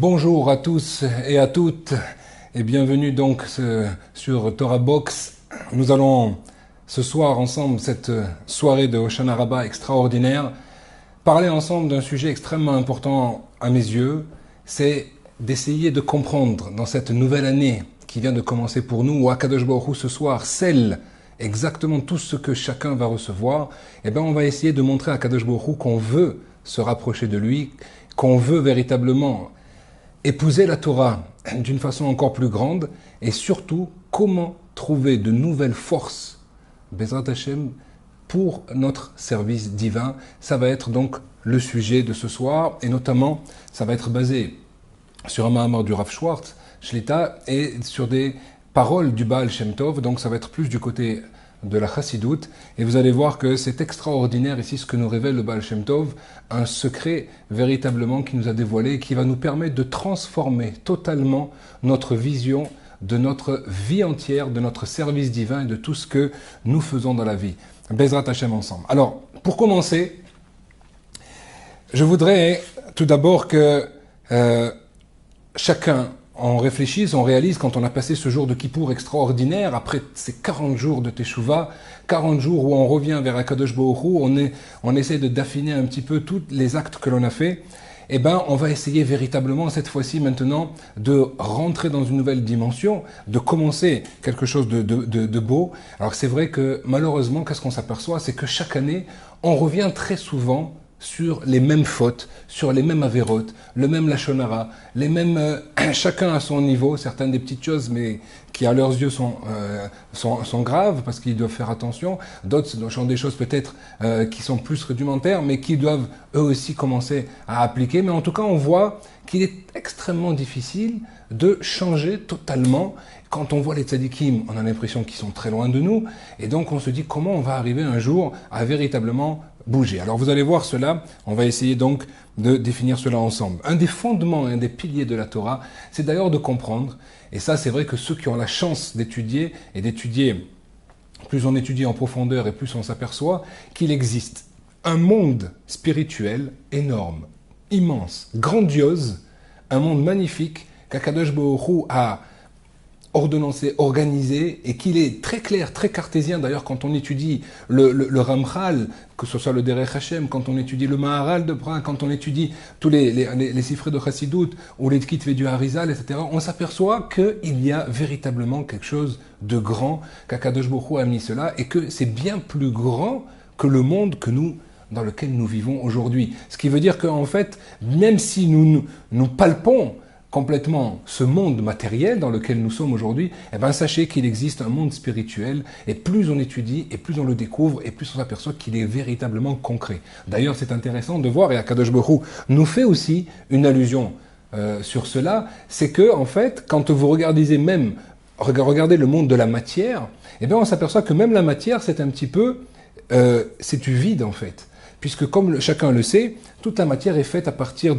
Bonjour à tous et à toutes et bienvenue donc sur Torah Box. Nous allons ce soir ensemble, cette soirée de Hoshana Rabbah extraordinaire, parler ensemble d'un sujet extrêmement important à mes yeux, c'est d'essayer de comprendre dans cette nouvelle année qui vient de commencer pour nous, où Akadosh Baruch Hu ce soir scelle exactement tout ce que chacun va recevoir, et bien on va essayer de montrer à Akadosh Baruch Hu qu'on veut se rapprocher de lui, qu'on veut véritablement épouser la Torah d'une façon encore plus grande, et surtout comment trouver de nouvelles forces, Bezrat Hashem, pour notre service divin. Ça va être donc le sujet de ce soir, et notamment ça va être basé sur un Mahamar du Rav Schwartz, Shlita, et sur des paroles du Baal Shem Tov, donc ça va être plus du côté de la Chassidoute, et vous allez voir que c'est extraordinaire ici ce que nous révèle le Baal Shem Tov, un secret véritablement qui nous a dévoilé, qui va nous permettre de transformer totalement notre vision de notre vie entière, de notre service divin et de tout ce que nous faisons dans la vie. Bezrat Hashem ensemble. Alors, pour commencer, je voudrais tout d'abord que chacun on réfléchisse, on réalise quand on a passé ce jour de Kippour extraordinaire, après ces 40 jours de Teshuvah, 40 jours où on revient vers Akadosh Baruch Hu, on essaie d'affiner un petit peu tous les actes que l'on a fait, eh ben, on va essayer véritablement, cette fois-ci maintenant, de rentrer dans une nouvelle dimension, de commencer quelque chose de beau. Alors c'est vrai que malheureusement, qu'est-ce qu'on s'aperçoit, c'est que chaque année, on revient très souvent sur les mêmes fautes, sur les mêmes avérotes, le même lachonara, les mêmes, chacun à son niveau, certaines des petites choses, mais qui à leurs yeux sont graves, parce qu'ils doivent faire attention, d'autres sont des choses peut-être qui sont plus rudimentaires, mais qui doivent eux aussi commencer à appliquer. Mais en tout cas, on voit qu'il est extrêmement difficile de changer totalement. Quand on voit les tzadikim, on a l'impression qu'ils sont très loin de nous, et donc on se dit comment on va arriver un jour à véritablement bouger. Alors vous allez voir cela, on va essayer donc de définir cela ensemble. Un des fondements, un des piliers de la Torah, c'est d'ailleurs de comprendre, et ça c'est vrai que ceux qui ont la chance d'étudier, et d'étudier, plus on étudie en profondeur et plus on s'aperçoit qu'il existe un monde spirituel énorme, immense, grandiose, un monde magnifique qu'Akadosh Baruch Hu a ordonnancé, organisé, et qu'il est très clair, très cartésien. D'ailleurs, quand on étudie le Ramchal, que ce soit le Derech Hashem, quand on étudie le Maharal de Brin, quand on étudie tous les sifrés de Chassidut, ou les Tkitvé du Harizal, etc., on s'aperçoit qu'il y a véritablement quelque chose de grand, qu'Akadosh Baruch Hu a mis cela, et que c'est bien plus grand que le monde dans lequel nous vivons aujourd'hui. Ce qui veut dire qu'en fait, même si nous palpons complètement ce monde matériel dans lequel nous sommes aujourd'hui, eh bien sachez qu'il existe un monde spirituel, et plus on étudie, et plus on le découvre, et plus on s'aperçoit qu'il est véritablement concret. D'ailleurs, c'est intéressant de voir, et Akadosh Baruch Hu nous fait aussi une allusion sur cela, c'est que, en fait, quand vous regardez le monde de la matière, eh bien on s'aperçoit que même la matière, c'est un petit peu, c'est du vide en fait. Puisque comme chacun le sait, toute la matière est faite à partir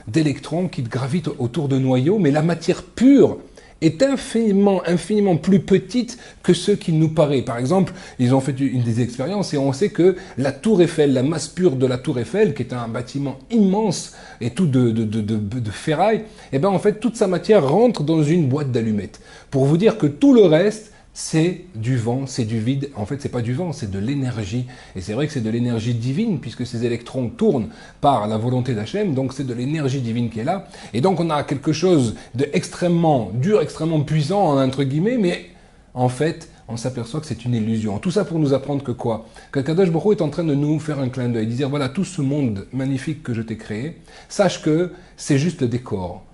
d'électrons qui gravitent autour de noyaux, mais la matière pure est infiniment plus petite que ce qu'il nous paraît. Par exemple, ils ont fait une des expériences et on sait que la tour Eiffel, la masse pure de la tour Eiffel, qui est un bâtiment immense et tout de ferraille, eh bien en fait toute sa matière rentre dans une boîte d'allumettes. Pour vous dire que tout le reste, c'est du vent, c'est du vide. En fait, c'est pas du vent, c'est de l'énergie. Et c'est vrai que c'est de l'énergie divine, puisque ces électrons tournent par la volonté d'Hachem, donc c'est de l'énergie divine qui est là. Et donc on a quelque chose d'extrêmement dur, extrêmement puissant, entre guillemets, mais en fait, on s'aperçoit que c'est une illusion. Tout ça pour nous apprendre que quoi? Que Kadosh Baruch Hu est en train de nous faire un clin d'œil, de dire voilà, tout ce monde magnifique que je t'ai créé, sache que c'est juste le décor.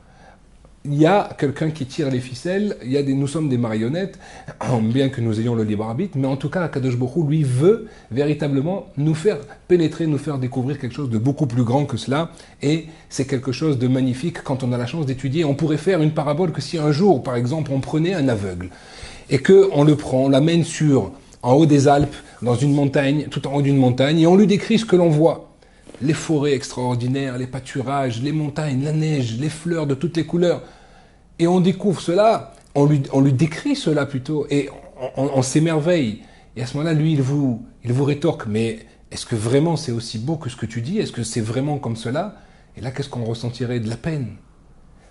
Il y a quelqu'un qui tire les ficelles, nous sommes des marionnettes, bien que nous ayons le libre arbitre, mais en tout cas, Akadosh Baruch Hu, lui, veut véritablement nous faire pénétrer, nous faire découvrir quelque chose de beaucoup plus grand que cela, et c'est quelque chose de magnifique quand on a la chance d'étudier. On pourrait faire une parabole que si un jour, par exemple, on prenait un aveugle, et qu'on le prend, on l'amène en haut des Alpes, dans une montagne, tout en haut d'une montagne, et on lui décrit ce que l'on voit. Les forêts extraordinaires, les pâturages, les montagnes, la neige, les fleurs de toutes les couleurs. Et on découvre cela, on lui décrit cela plutôt, et on s'émerveille. Et à ce moment-là, lui, il vous rétorque, mais est-ce que vraiment c'est aussi beau que ce que tu dis? Est-ce que c'est vraiment comme cela? Et là, qu'est-ce qu'on ressentirait? De la peine.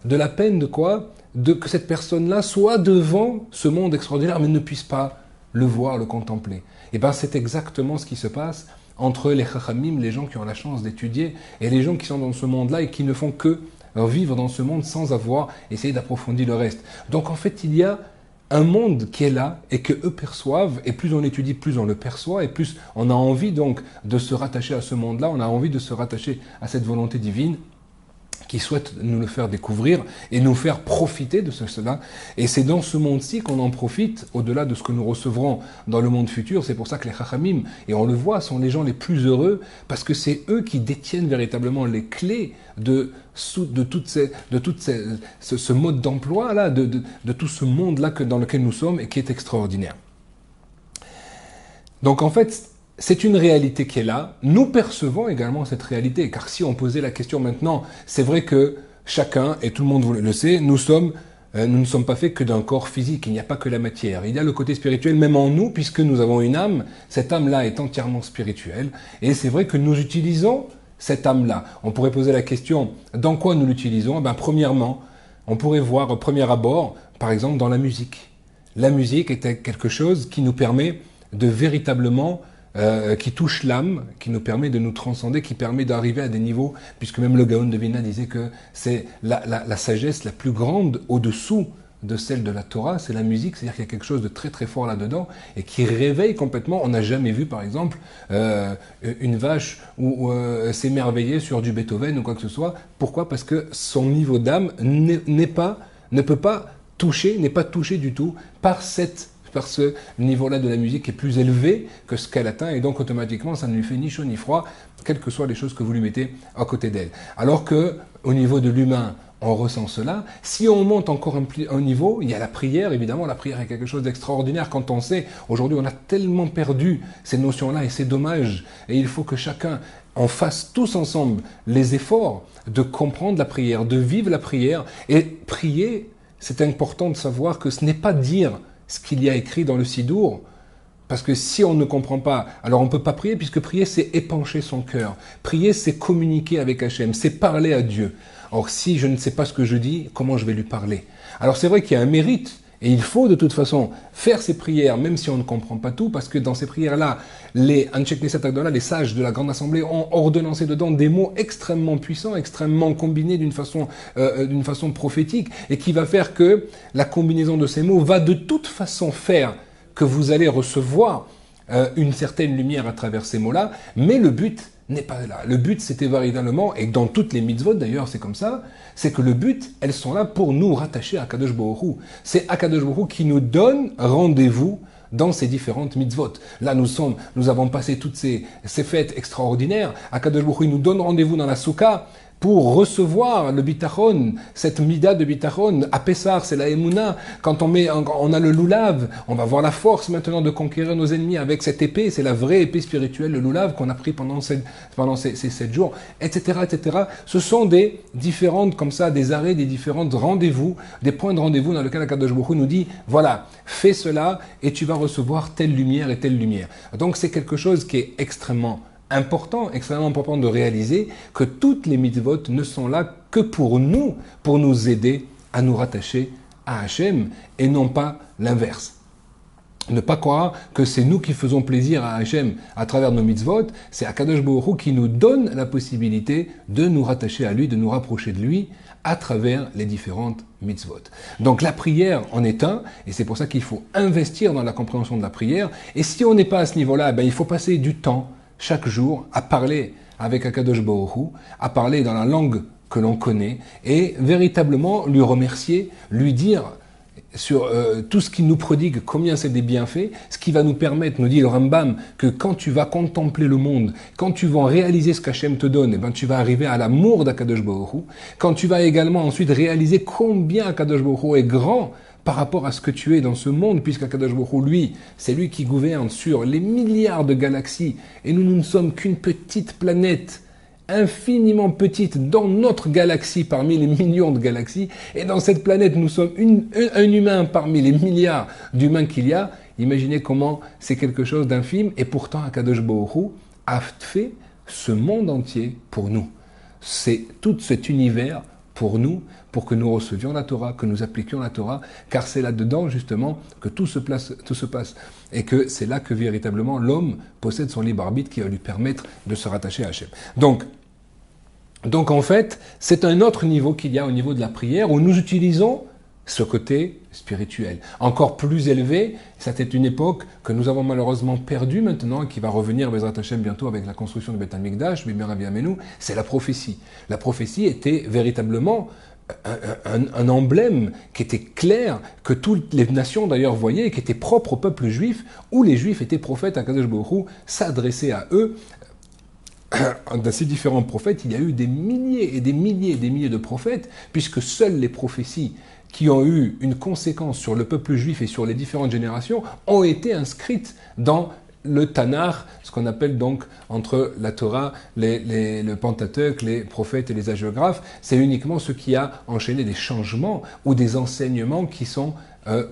de la peine de quoi? De que cette personne-là soit devant ce monde extraordinaire, mais ne puisse pas le voir, le contempler. Et bien c'est exactement ce qui se passe entre les chachamim, les gens qui ont la chance d'étudier, et les gens qui sont dans ce monde-là et qui ne font que vivre dans ce monde sans avoir essayé d'approfondir le reste. Donc en fait, il y a un monde qui est là et que eux perçoivent, et plus on étudie, plus on le perçoit, et plus on a envie donc de se rattacher à ce monde-là, on a envie de se rattacher à cette volonté divine qui souhaite nous le faire découvrir et nous faire profiter de cela. Et c'est dans ce monde-ci qu'on en profite, au-delà de ce que nous recevrons dans le monde futur. C'est pour ça que les chachamim, et on le voit, sont les gens les plus heureux, parce que c'est eux qui détiennent véritablement les clés de ce mode d'emploi-là, de tout ce monde-là dans lequel nous sommes et qui est extraordinaire. Donc en fait, c'est une réalité qui est là. Nous percevons également cette réalité, car si on posait la question maintenant, c'est vrai que chacun, et tout le monde le sait, nous ne sommes pas faits que d'un corps physique, il n'y a pas que la matière. Il y a le côté spirituel même en nous, puisque nous avons une âme. Cette âme-là est entièrement spirituelle, et c'est vrai que nous utilisons cette âme-là. On pourrait poser la question, dans quoi nous l'utilisons? Premièrement, on pourrait voir au premier abord, par exemple, dans la musique. La musique est quelque chose qui nous permet de véritablement qui touche l'âme, qui nous permet de nous transcender, qui permet d'arriver à des niveaux, puisque même le Gaon de Vilna disait que c'est la sagesse la plus grande au-dessous de celle de la Torah, c'est la musique, c'est-à-dire qu'il y a quelque chose de très très fort là-dedans et qui réveille complètement. On n'a jamais vu par exemple une vache ou s'émerveiller sur du Beethoven ou quoi que ce soit. Pourquoi? Parce que son niveau d'âme ne peut pas toucher, n'est pas touché du tout par ce niveau-là de la musique qui est plus élevé que ce qu'elle atteint, et donc automatiquement ça ne lui fait ni chaud ni froid, quelles que soient les choses que vous lui mettez à côté d'elle. Alors que au niveau de l'humain, on ressent cela. Si on monte encore un niveau, il y a la prière, évidemment, la prière est quelque chose d'extraordinaire quand on sait, aujourd'hui on a tellement perdu ces notions-là et c'est dommage, et il faut que chacun en fasse tous ensemble les efforts de comprendre la prière, de vivre la prière, et prier, c'est important de savoir que ce n'est pas dire ce qu'il y a écrit dans le Sidour, parce que si on ne comprend pas, alors on ne peut pas prier, puisque prier c'est épancher son cœur. Prier c'est communiquer avec Hachem, c'est parler à Dieu. Or si je ne sais pas ce que je dis, comment je vais lui parler? Alors c'est vrai qu'il y a un mérite, et il faut de toute façon faire ces prières, même si on ne comprend pas tout, parce que dans ces prières-là, les Anshek Knesset Agdola, les sages de la Grande Assemblée, ont ordonnancé dedans des mots extrêmement puissants, extrêmement combinés d'une façon prophétique, et qui va faire que la combinaison de ces mots va de toute façon faire que vous allez recevoir une certaine lumière à travers ces mots-là, mais le but n'est pas là. Le but, c'était véritablement, et dans toutes les mitzvot d'ailleurs, c'est comme ça, c'est que le but, elles sont là pour nous rattacher à Kadosh Baruch Hu. C'est Akadosh Baruch Hu qui nous donne rendez-vous dans ces différentes mitzvot. Là, nous avons passé toutes ces fêtes extraordinaires. Akadosh Baruch Hu nous donne rendez-vous dans la Souka pour recevoir le bitachon, cette mida de bitachon. À Pessah, c'est la Emouna. Quand on a le loulav, on va avoir la force maintenant de conquérir nos ennemis avec cette épée. C'est la vraie épée spirituelle, le loulav, qu'on a pris pendant ces 7 jours, etc., etc. Ce sont des différentes, comme ça, des arrêts, des différents rendez-vous, des points de rendez-vous dans lesquels Akadosh Baruch Hu nous dit, voilà, fais cela et tu vas recevoir telle lumière et telle lumière. Donc c'est quelque chose qui est extrêmement important de réaliser que toutes les mitzvot ne sont là que pour nous aider à nous rattacher à Hachem et non pas l'inverse. Ne pas croire que c'est nous qui faisons plaisir à Hachem à travers nos mitzvot, c'est Akadosh Baruch Hu qui nous donne la possibilité de nous rattacher à lui, de nous rapprocher de lui à travers les différentes mitzvot. Donc la prière en est un, et c'est pour ça qu'il faut investir dans la compréhension de la prière, et si on n'est pas à ce niveau-là, il faut passer du temps chaque jour à parler avec Akadosh Baruch Hu, à parler dans la langue que l'on connaît et véritablement lui remercier, lui dire sur tout ce qu'il nous prodigue, combien c'est des bienfaits, ce qui va nous permettre, nous dit le Rambam, que quand tu vas contempler le monde, quand tu vas réaliser ce qu'Hachem te donne, tu vas arriver à l'amour d'Akadosh Baruch Hu, quand tu vas également ensuite réaliser combien Akadosh Baruch Hu est grand par rapport à ce que tu es dans ce monde, puisqu'Akadosh Baruch Hu, lui, c'est lui qui gouverne sur les milliards de galaxies, et nous ne sommes qu'une petite planète, infiniment petite, dans notre galaxie, parmi les millions de galaxies, et dans cette planète, nous sommes un humain parmi les milliards d'humains qu'il y a. Imaginez comment c'est quelque chose d'infime, et pourtant Akadosh Baruch Hu a fait ce monde entier pour nous. C'est tout cet univers pour nous, pour que nous recevions la Torah, que nous appliquions la Torah, car c'est là-dedans justement que tout se passe, et que c'est là que véritablement l'homme possède son libre arbitre qui va lui permettre de se rattacher à Hachem. Donc en fait, c'est un autre niveau qu'il y a au niveau de la prière où nous utilisons ce côté spirituel. Encore plus élevé, c'était une époque que nous avons malheureusement perdue maintenant et qui va revenir Bezrat Hashem bientôt avec la construction de Beth Amikdash, c'est la prophétie. La prophétie était véritablement un emblème qui était clair, que toutes les nations d'ailleurs voyaient, qui était propre au peuple juif, où les juifs étaient prophètes, Akadosh Baruch Hu s'adressait à eux. Dans ces différents prophètes, il y a eu des milliers et des milliers et des milliers de prophètes, puisque seules les prophéties qui ont eu une conséquence sur le peuple juif et sur les différentes générations ont été inscrites dans le Tanakh, ce qu'on appelle donc entre la Torah, le Pentateuque, les prophètes et les hagiographes. C'est uniquement ce qui a enchaîné des changements ou des enseignements qui sont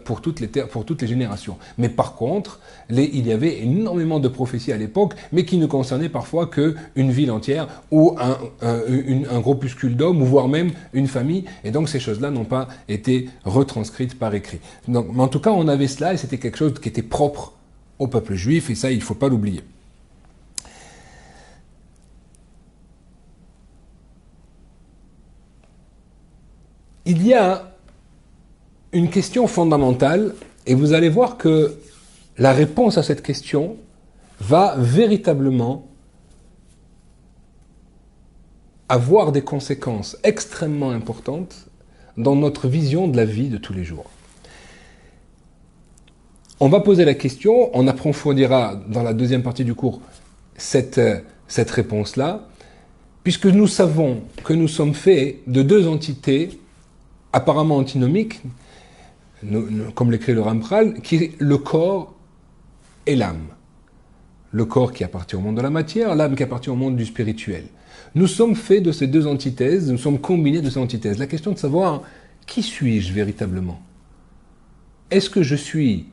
pour toutes les générations. Mais par contre, il y avait énormément de prophéties à l'époque, mais qui ne concernaient parfois qu'une ville entière ou un groupuscule d'hommes, ou voire même une famille. Et donc ces choses-là n'ont pas été retranscrites par écrit. Donc, mais en tout cas, on avait cela et c'était quelque chose qui était propre au peuple juif, et ça, il ne faut pas l'oublier. Il y a une question fondamentale, et vous allez voir que la réponse à cette question va véritablement avoir des conséquences extrêmement importantes dans notre vision de la vie de tous les jours. On va poser la question, on approfondira dans la deuxième partie du cours cette réponse-là, puisque nous savons que nous sommes faits de deux entités apparemment antinomiques, comme l'écrit le Ramchal, qui est le corps et l'âme. Le corps qui appartient au monde de la matière, l'âme qui appartient au monde du spirituel. Nous sommes faits de ces deux antithèses, nous sommes combinés de ces antithèses. La question de savoir, qui suis-je véritablement? Est-ce que je suis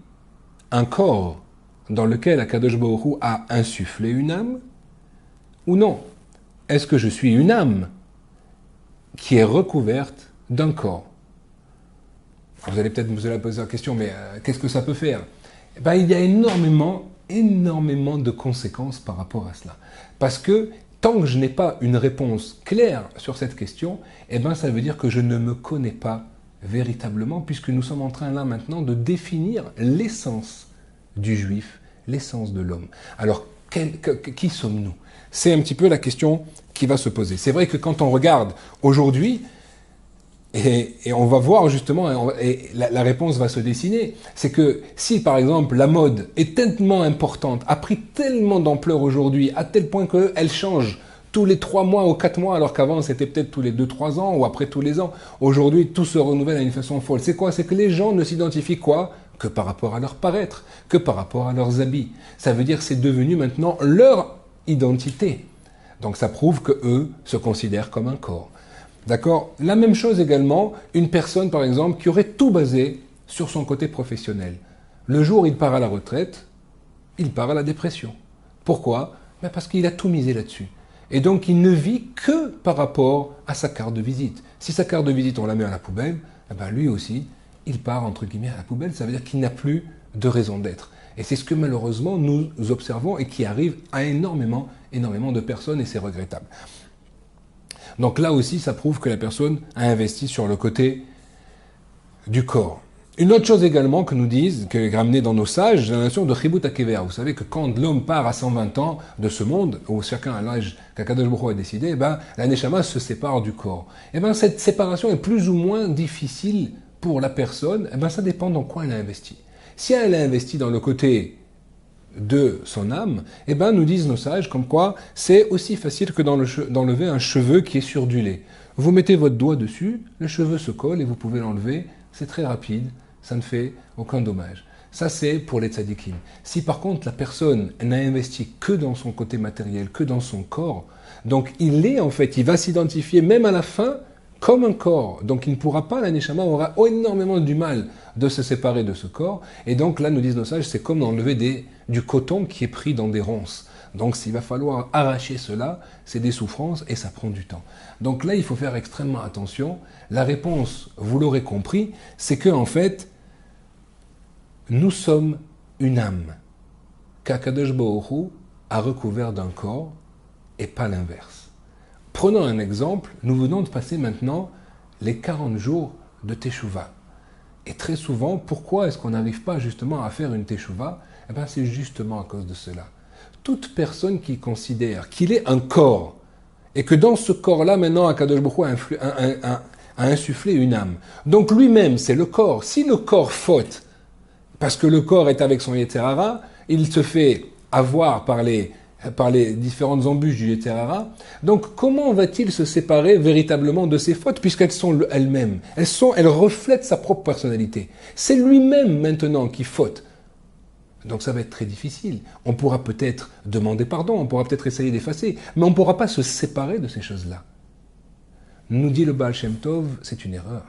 un corps dans lequel Akadosh Baruch Hu a insufflé une âme, ou non? Est-ce que je suis une âme qui est recouverte d'un corps? Alors vous allez peut-être vous poser la question, mais qu'est-ce que ça peut faire? Il y a énormément de conséquences par rapport à cela. Parce que tant que je n'ai pas une réponse claire sur cette question, ça veut dire que je ne me connais pas véritablement, puisque nous sommes en train là maintenant de définir l'essence du juif, l'essence de l'homme. Alors, qui sommes-nous? C'est un petit peu la question qui va se poser. C'est vrai que quand on regarde aujourd'hui, et on va voir justement, et la réponse va se dessiner, c'est que si par exemple la mode est tellement importante, a pris tellement d'ampleur aujourd'hui, à tel point qu'elle change tous les 3 mois ou 4 mois, alors qu'avant c'était peut-être tous les 2-3 ans ou après tous les ans. Aujourd'hui, tout se renouvelle à une façon folle. C'est quoi? C'est que les gens ne s'identifient quoi? Que par rapport à leur paraître, que par rapport à leurs habits. Ça veut dire que c'est devenu maintenant leur identité. Donc ça prouve que eux se considèrent comme un corps. D'accord? La même chose également, une personne par exemple qui aurait tout basé sur son côté professionnel. Le jour où il part à la retraite, il part à la dépression. Pourquoi? Parce qu'il a tout misé là-dessus. Et donc, il ne vit que par rapport à sa carte de visite. Si sa carte de visite, on la met à la poubelle, lui aussi, il part, entre guillemets, à la poubelle. Ça veut dire qu'il n'a plus de raison d'être. Et c'est ce que, malheureusement, nous observons et qui arrive à énormément de personnes, et c'est regrettable. Donc là aussi, ça prouve que la personne a investi sur le côté du corps. Une autre chose également que nous disent, que est ramenée dans nos sages, la notion de Chibut HaKever. Vous savez que quand l'homme part à 120 ans de ce monde, où chacun a l'âge qu'Akadosh Baruch Hu a décidé, la Neshama se sépare du corps. Cette séparation est plus ou moins difficile pour la personne, ça dépend dans quoi elle a investi. Si elle a investi dans le côté de son âme, nous disent nos sages comme quoi c'est aussi facile que d'enlever un cheveu qui est sur du lait. Vous mettez votre doigt dessus, le cheveu se colle et vous pouvez l'enlever, c'est très rapide, ça ne fait aucun dommage. Ça c'est pour les tzadikim. Si par contre la personne n'a investi que dans son côté matériel, que dans son corps, donc il va s'identifier même à la fin comme un corps. Donc il ne pourra pas, la Neshama aura énormément du mal de se séparer de ce corps. Et donc là, nous disent nos sages, c'est comme d'enlever du coton qui est pris dans des ronces. Donc s'il va falloir arracher cela, c'est des souffrances et ça prend du temps. Donc là, il faut faire extrêmement attention. La réponse, vous l'aurez compris, c'est que en fait, nous sommes une âme qu'Akadosh Baruch Hu a recouvert d'un corps et pas l'inverse. Prenons un exemple, nous venons de passer maintenant les 40 jours de Teshuvah. Et très souvent, pourquoi est-ce qu'on n'arrive pas justement à faire une Teshuvah? Eh bien, c'est justement à cause de cela. Toute personne qui considère qu'il est un corps, et que dans ce corps-là, maintenant, Akadosh Baruch Hu a insufflé une âme. Donc lui-même, c'est le corps. Si le corps faute, parce que le corps est avec son Yetzer Hara, il se fait avoir par les différentes embûches du Yetzer Hara. Donc comment va-t-il se séparer véritablement de ses fautes, puisqu'elles sont elles-mêmes? Elles reflètent sa propre personnalité. C'est lui-même maintenant qui faute. Donc ça va être très difficile. On pourra peut-être demander pardon, on pourra peut-être essayer d'effacer, mais on ne pourra pas se séparer de ces choses-là. Nous dit le Baal Shem Tov, c'est une erreur.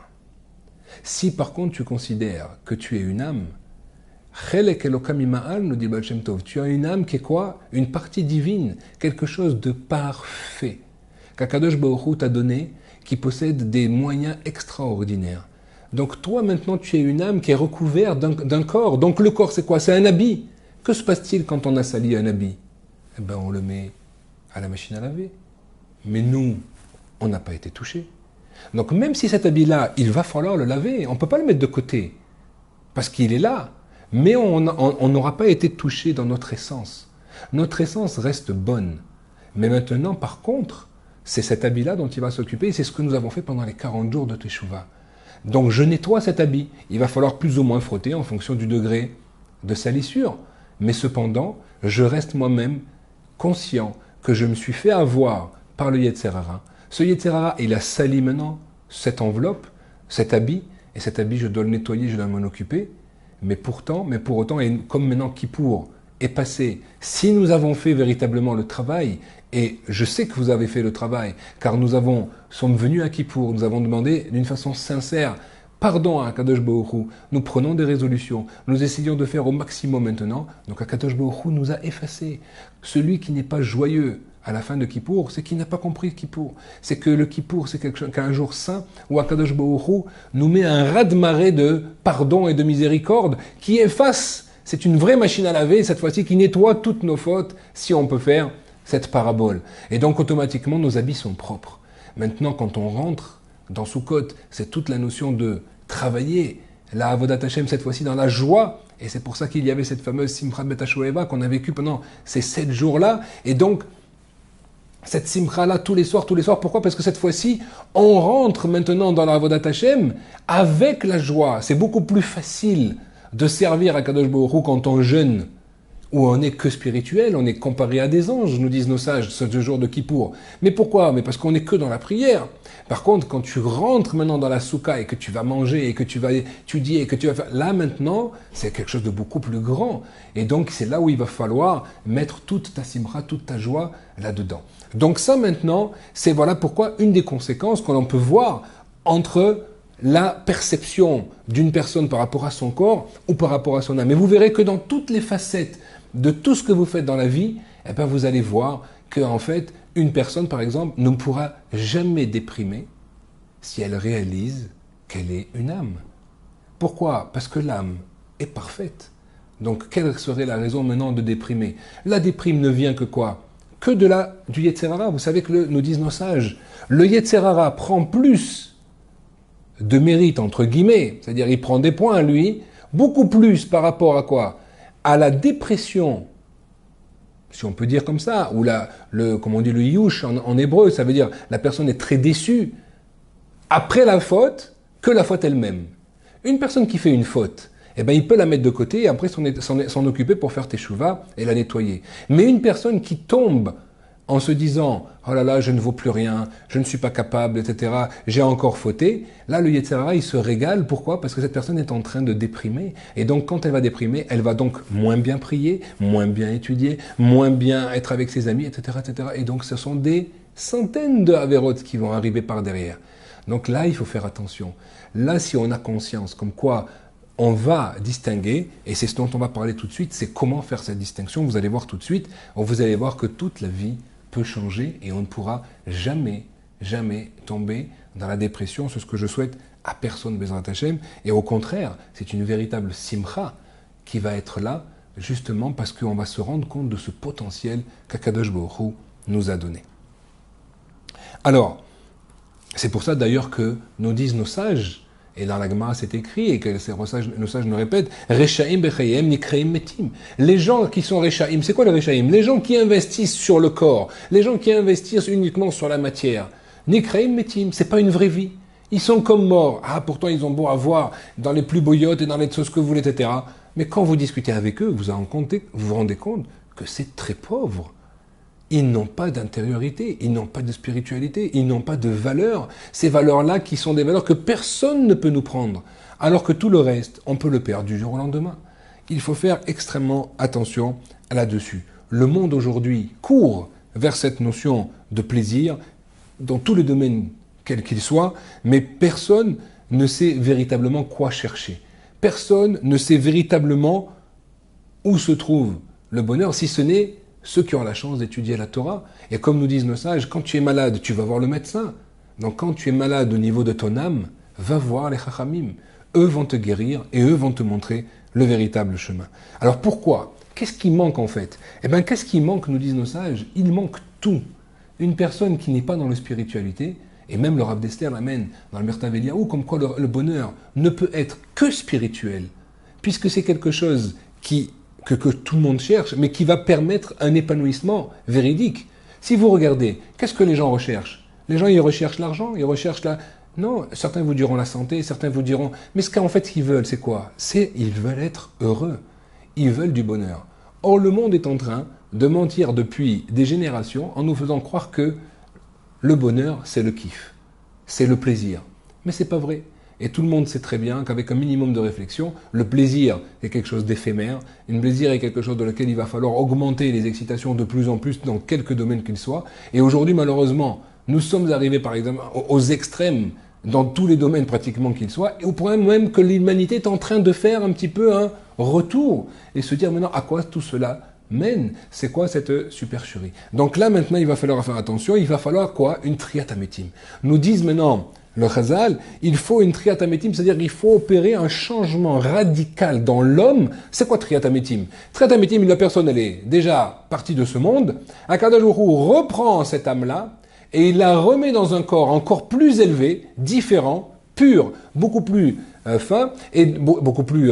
Si par contre tu considères que tu es une âme, Chelek Elokam Ima'al, nous dit le Baal Shem Tov, tu as une âme qui est quoi? Une partie divine, quelque chose de parfait, qu'Akadosh Baruch Hu t'a donné, qui possède des moyens extraordinaires. Donc toi maintenant tu es une âme qui est recouverte d'un corps. Donc le corps c'est quoi? C'est un habit. Que se passe-t-il quand on a sali un habit? Eh bien on le met à la machine à laver. Mais nous, on n'a pas été touchés. Donc même si cet habit-là, il va falloir le laver, on ne peut pas le mettre de côté. Parce qu'il est là. Mais on n'aura pas été touché dans notre essence. Notre essence reste bonne. Mais maintenant par contre, c'est cet habit-là dont il va s'occuper et c'est ce que nous avons fait pendant les 40 jours de Teshuvah. Donc je nettoie cet habit. Il va falloir plus ou moins frotter en fonction du degré de salissure. Mais cependant, je reste moi-même conscient que je me suis fait avoir par le Yetzer Hara. Ce Yetzer Hara, il a sali maintenant cette enveloppe, cet habit, et cet habit, je dois le nettoyer, je dois m'en occuper. Mais pour autant, et comme maintenant Kippour est passé, si nous avons fait véritablement le travail, et je sais que vous avez fait le travail, car nous sommes venus à Kippour, nous avons demandé d'une façon sincère pardon à Akadosh Baruch Hu, nous prenons des résolutions, nous essayons de faire au maximum maintenant, donc Akadosh Baruch Hu nous a effacés. Celui qui n'est pas joyeux à la fin de Kippour, c'est qu'il n'a pas compris Kippour. C'est que le Kippour, c'est qu'un jour saint où Akadosh Baruch Hu nous met un raz-de-marée de pardon et de miséricorde qui efface. C'est une vraie machine à laver, cette fois-ci, qui nettoie toutes nos fautes, si on peut faire cette parabole. Et donc, automatiquement, nos habits sont propres. Maintenant, quand on rentre dans Sukkot, c'est toute la notion de travailler la Avodat Hashem, cette fois-ci, dans la joie. Et c'est pour ça qu'il y avait cette fameuse Simchat Bet HaShoeva qu'on a vécue pendant ces 7 jours-là. Et donc, cette Simcha-là, tous les soirs. Pourquoi? Parce que cette fois-ci, on rentre maintenant dans la Avodat Hashem avec la joie. C'est beaucoup plus facile de servir à Kadosh Baruch Hu quand on jeûne, où on n'est que spirituel, on est comparé à des anges, nous disent nos sages, ce jour de Kippour. Mais pourquoi? Mais parce qu'on n'est que dans la prière. Par contre, quand tu rentres maintenant dans la soukha et que tu vas manger et que tu vas étudier et que tu vas faire... Là maintenant, c'est quelque chose de beaucoup plus grand. Et donc, c'est là où il va falloir mettre toute ta simra, toute ta joie là-dedans. Donc ça maintenant, c'est voilà pourquoi une des conséquences qu'on peut voir entre la perception d'une personne par rapport à son corps ou par rapport à son âme. Mais vous verrez que dans toutes les facettes de tout ce que vous faites dans la vie, eh bien vous allez voir que en fait, une personne, par exemple, ne pourra jamais déprimer si elle réalise qu'elle est une âme. Pourquoi? Parce que l'âme est parfaite. Donc, quelle serait la raison maintenant de déprimer? La déprime ne vient que quoi? Que du Yetzer Hara. Vous savez que nous disent nos sages, le Yetzer Hara prend plus de mérite, entre guillemets, c'est-à-dire il prend des points, lui, beaucoup plus par rapport à quoi? À la dépression, si on peut dire comme ça, ou comme on dit le yush en hébreu, ça veut dire la personne est très déçue après la faute que la faute elle-même. Une personne qui fait une faute, eh ben, il peut la mettre de côté et après s'en occuper pour faire teshuva et la nettoyer. Mais une personne qui tombe en se disant « Oh là là, je ne vaux plus rien, je ne suis pas capable, etc. J'ai encore fauté », là, le Yetzer Hara, il se régale. Pourquoi? Parce que cette personne est en train de déprimer. Et donc, quand elle va déprimer, elle va donc moins bien prier, moins bien étudier, moins bien être avec ses amis, etc., etc. Et donc, ce sont des centaines de Averot qui vont arriver par derrière. Donc là, il faut faire attention. Là, si on a conscience, comme quoi on va distinguer, et c'est ce dont on va parler tout de suite, c'est comment faire cette distinction. Vous allez voir tout de suite, vous allez voir que toute la vie peut changer et on ne pourra jamais, jamais tomber dans la dépression. C'est ce que je souhaite à personne, Bezrat Hashem. Et au contraire, c'est une véritable simcha qui va être là, justement parce qu'on va se rendre compte de ce potentiel qu'Akadosh Baruch Hu nous a donné. Alors, c'est pour ça d'ailleurs que nous disent nos sages, et dans la Gemara c'est écrit, et que nos sages nous répètent, Rechaim bechayem nikreim metim. Les gens qui sont Rechaim, c'est quoi les Rechaim? Les gens qui investissent sur le corps, les gens qui investissent uniquement sur la matière. Nikreim metim, c'est pas une vraie vie. Ils sont comme morts. Ah, pourtant ils ont beau avoir dans les plus beaux yachts et dans les choses que vous voulez, etc. Mais quand vous discutez avec eux, vous vous rendez compte que c'est très pauvre. Ils n'ont pas d'intériorité, ils n'ont pas de spiritualité, ils n'ont pas de valeurs. Ces valeurs-là qui sont des valeurs que personne ne peut nous prendre. Alors que tout le reste, on peut le perdre du jour au lendemain. Il faut faire extrêmement attention là-dessus. Le monde aujourd'hui court vers cette notion de plaisir dans tous les domaines quels qu'ils soient, mais personne ne sait véritablement quoi chercher. Personne ne sait véritablement où se trouve le bonheur, si ce n'est ceux qui ont la chance d'étudier la Torah. Et comme nous disent nos sages, quand tu es malade, tu vas voir le médecin. Donc quand tu es malade au niveau de ton âme, va voir les chachamim. Eux vont te guérir et eux vont te montrer le véritable chemin. Alors pourquoi? Qu'est-ce qui manque en fait? Eh bien, qu'est-ce qui manque, nous disent nos sages? Il manque tout. Une personne qui n'est pas dans la spiritualité, et même le Rav d'Esther l'amène dans le Mertav Eliyahu, comme quoi le bonheur ne peut être que spirituel, puisque c'est quelque chose que tout le monde cherche, mais qui va permettre un épanouissement véridique. Si vous regardez, qu'est-ce que les gens recherchent? Les gens, ils recherchent l'argent, ils recherchent la... Non, certains vous diront la santé, certains vous diront... Mais ce qu'en fait, qu'ils veulent, c'est quoi? Ils veulent être heureux. Ils veulent du bonheur. Or, le monde est en train de mentir depuis des générations en nous faisant croire que le bonheur, c'est le kiff, c'est le plaisir. Mais c'est pas vrai. Et tout le monde sait très bien qu'avec un minimum de réflexion, le plaisir est quelque chose d'éphémère, le plaisir est quelque chose dans lequel il va falloir augmenter les excitations de plus en plus dans quelques domaines qu'ils soient. Et aujourd'hui, malheureusement, nous sommes arrivés par exemple aux extrêmes dans tous les domaines pratiquement qu'ils soient, et au point même que l'humanité est en train de faire un petit peu un retour et se dire maintenant à quoi tout cela mène, c'est quoi cette supercherie. Donc là maintenant il va falloir faire attention, il va falloir quoi? Une triat ametim. Nous disent maintenant le Chazal, il faut une triat ametim, c'est-à-dire qu'il faut opérer un changement radical dans l'homme. C'est quoi triat ametim? Triat ametim, la personne elle est déjà partie de ce monde, Akadosh Baruch Hu reprend cette âme-là et il la remet dans un corps encore plus élevé, différent, pur, beaucoup plus fin et beaucoup plus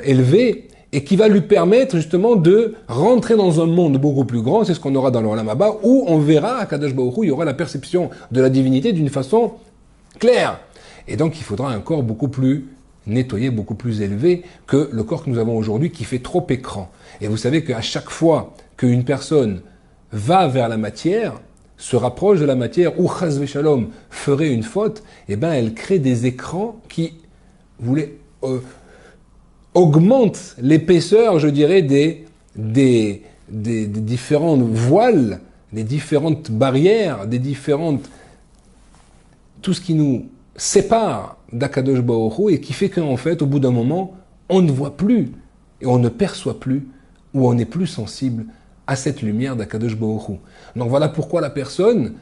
élevé, et qui va lui permettre justement de rentrer dans un monde beaucoup plus grand. C'est ce qu'on aura dans l'Olam Haba, où on verra à Kadosh Baruch Hu, il y aura la perception de la divinité d'une façon claire. Et donc il faudra un corps beaucoup plus nettoyé, beaucoup plus élevé que le corps que nous avons aujourd'hui qui fait trop écran. Et vous savez qu'à chaque fois qu'une personne va vers la matière, se rapproche de la matière, ou chas v'shalom ferait une faute, eh ben elle crée des écrans qui augmentent l'épaisseur, je dirais, des différentes voiles, des différentes barrières, tout ce qui nous sépare d'Akadosh Baruch Hu et qui fait qu'en fait, au bout d'un moment, on ne voit plus et on ne perçoit plus ou on n'est plus sensible à cette lumière d'Akadosh Baruch Hu. Donc voilà pourquoi la personne,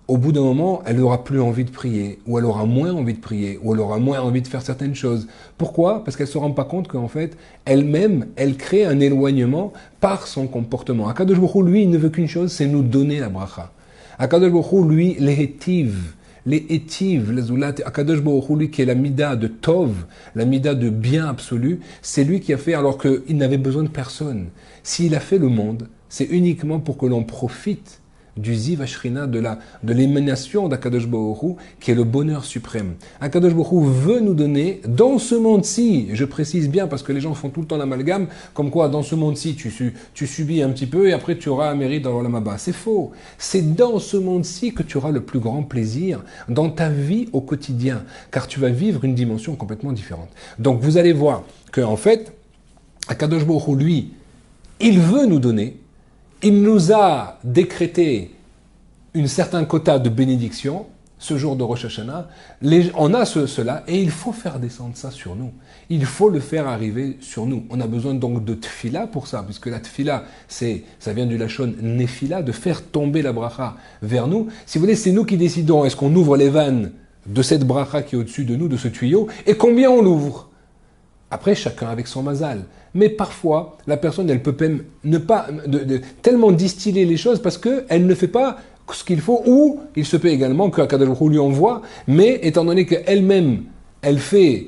au bout d'un moment, elle n'aura plus envie de prier, ou elle aura moins envie de prier, ou elle aura moins envie de faire certaines choses. Pourquoi? Parce qu'elle ne se rend pas compte qu'en fait, elle-même, elle crée un éloignement par son comportement. Akadosh Baruch Hu, lui, il ne veut qu'une chose, c'est nous donner la bracha. Akadosh Baruch Hu, lui, les étiv, les zoulat, Akadosh Baruch Hu, lui, qui est la mida de tov, la mida de bien absolu, c'est lui qui a fait alors qu'il n'avait besoin de personne. S'il a fait le monde, c'est uniquement pour que l'on profite du ziv ashrina, de l'émanation d'Akadosh Baruch Hu, qui est le bonheur suprême. Akadosh Baruch Hu veut nous donner, dans ce monde-ci, je précise bien parce que les gens font tout le temps l'amalgame, comme quoi dans ce monde-ci tu subis un petit peu et après tu auras un mérite dans l'Olam Haba. C'est faux. C'est dans ce monde-ci que tu auras le plus grand plaisir dans ta vie au quotidien, car tu vas vivre une dimension complètement différente. Donc vous allez voir que en fait, Akadosh Baruch Hu, lui, il veut nous donner. Il nous a décrété un certain quota de bénédiction ce jour de Rosh Hashanah, on a cela et il faut faire descendre ça sur nous. Il faut le faire arriver sur nous. On a besoin donc de tfila pour ça, puisque la tfila, ça vient du lachon nefila, de faire tomber la bracha vers nous. Si vous voulez, c'est nous qui décidons, est-ce qu'on ouvre les vannes de cette bracha qui est au-dessus de nous, de ce tuyau, et combien on l'ouvre. Après, chacun avec son mazal. Mais parfois, la personne, elle peut même ne pas tellement distiller les choses parce qu'elle ne fait pas ce qu'il faut, ou il se peut également qu'Akadosh Baruch Hu lui envoie, mais étant donné qu'elle-même, elle fait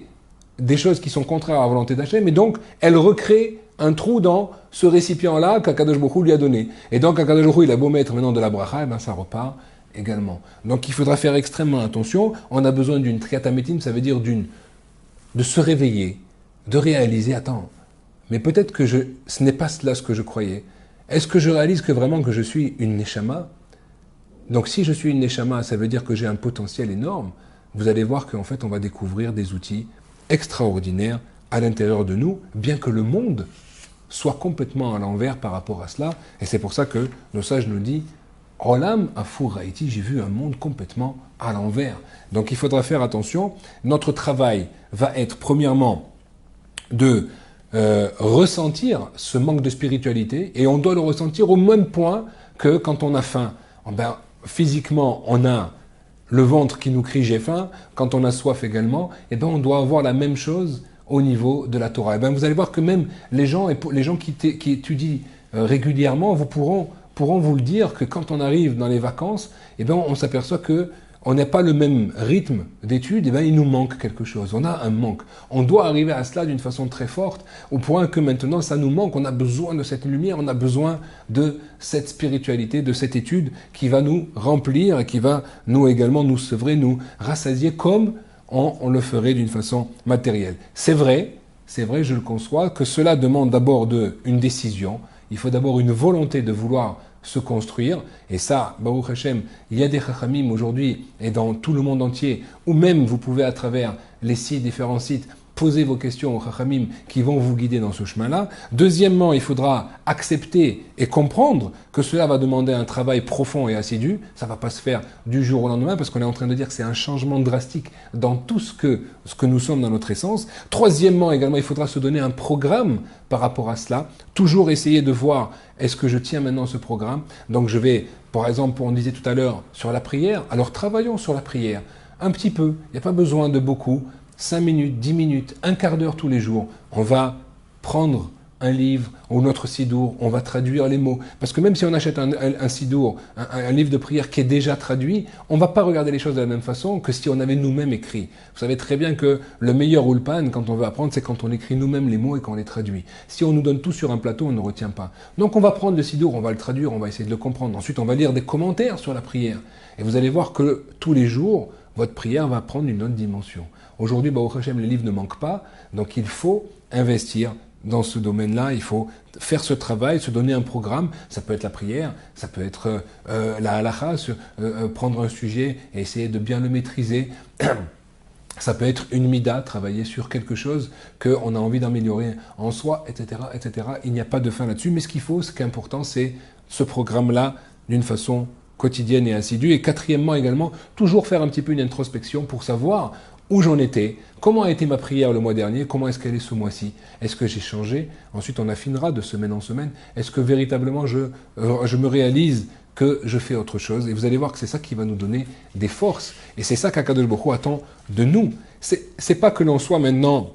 des choses qui sont contraires à la volonté d'Hachem, et donc elle recrée un trou dans ce récipient-là qu'Akadosh Baruch Hu lui a donné. Et donc Akadosh Baruch Hu, il a beau mettre maintenant de la bracha, et ben ça repart également. Donc il faudra faire extrêmement attention. On a besoin d'une triatamétine, ça veut dire de se réveiller, de réaliser, attends, mais peut-être que ce n'est pas cela ce que je croyais. Est-ce que je réalise que vraiment que je suis une neshama? Donc si je suis une neshama, ça veut dire que j'ai un potentiel énorme. Vous allez voir qu'en fait on va découvrir des outils extraordinaires à l'intérieur de nous, bien que le monde soit complètement à l'envers par rapport à cela. Et c'est pour ça que nos sages nous disent Olam Afur Haïti, j'ai vu un monde complètement à l'envers. Donc il faudra faire attention. Notre travail va être premièrement de ressentir ce manque de spiritualité, et on doit le ressentir au même point que quand on a faim. Ben, physiquement, on a le ventre qui nous crie j'ai faim. Quand on a soif également, et ben on doit avoir la même chose au niveau de la Torah. Et ben vous allez voir que même les gens qui étudient régulièrement, pourront vous le dire que quand on arrive dans les vacances, et ben on s'aperçoit que on n'a pas le même rythme d'études, et ben il nous manque quelque chose. On a un manque. On doit arriver à cela d'une façon très forte, au point que maintenant ça nous manque. On a besoin de cette lumière, on a besoin de cette spiritualité, de cette étude qui va nous remplir et qui va nous également nous sevrer, nous rassasier comme on le ferait d'une façon matérielle. C'est vrai, je le conçois, que cela demande d'abord une décision. Il faut d'abord une volonté de vouloir se construire, et ça, Baruch Hashem, il y a des chachamim aujourd'hui et dans tout le monde entier, ou même vous pouvez à travers les différents sites poser vos questions aux chachamim qui vont vous guider dans ce chemin-là. Deuxièmement, il faudra accepter et comprendre que cela va demander un travail profond et assidu. Ça ne va pas se faire du jour au lendemain, parce qu'on est en train de dire que c'est un changement drastique dans tout ce que nous sommes dans notre essence. Troisièmement, également, il faudra se donner un programme par rapport à cela. Toujours essayer de voir, est-ce que je tiens maintenant ce programme? Donc je vais, par exemple, on disait tout à l'heure, sur la prière. Alors travaillons sur la prière. Un petit peu, il n'y a pas besoin de beaucoup. 5 minutes, 10 minutes, un quart d'heure tous les jours, on va prendre un livre ou notre sidour, on va traduire les mots. Parce que même si on achète un sidour, un livre de prière qui est déjà traduit, on ne va pas regarder les choses de la même façon que si on avait nous-mêmes écrit. Vous savez très bien que le meilleur ulpan, quand on veut apprendre, c'est quand on écrit nous-mêmes les mots et qu'on les traduit. Si on nous donne tout sur un plateau, on ne retient pas. Donc on va prendre le sidour, on va le traduire, on va essayer de le comprendre. Ensuite, on va lire des commentaires sur la prière. Et vous allez voir que tous les jours, votre prière va prendre une autre dimension. Aujourd'hui, Baruch Hashem, les livres ne manquent pas, donc il faut investir dans ce domaine-là, il faut faire ce travail, se donner un programme. Ça peut être la prière, ça peut être la halakha, prendre un sujet et essayer de bien le maîtriser. Ça peut être une mida, travailler sur quelque chose qu'on a envie d'améliorer en soi, etc., etc. Il n'y a pas de fin là-dessus, mais ce qui est important, c'est ce programme-là d'une façon quotidienne et assidue. Et quatrièmement également, toujours faire un petit peu une introspection pour savoir où j'en étais, comment a été ma prière le mois dernier, comment est-ce qu'elle est ce mois-ci, est-ce que j'ai changé? Ensuite on affinera de semaine en semaine, est-ce que véritablement je me réalise que je fais autre chose? Et vous allez voir que c'est ça qui va nous donner des forces, et c'est ça qu'Akadosh Baruch Hu attend de nous. C'est pas que l'on soit maintenant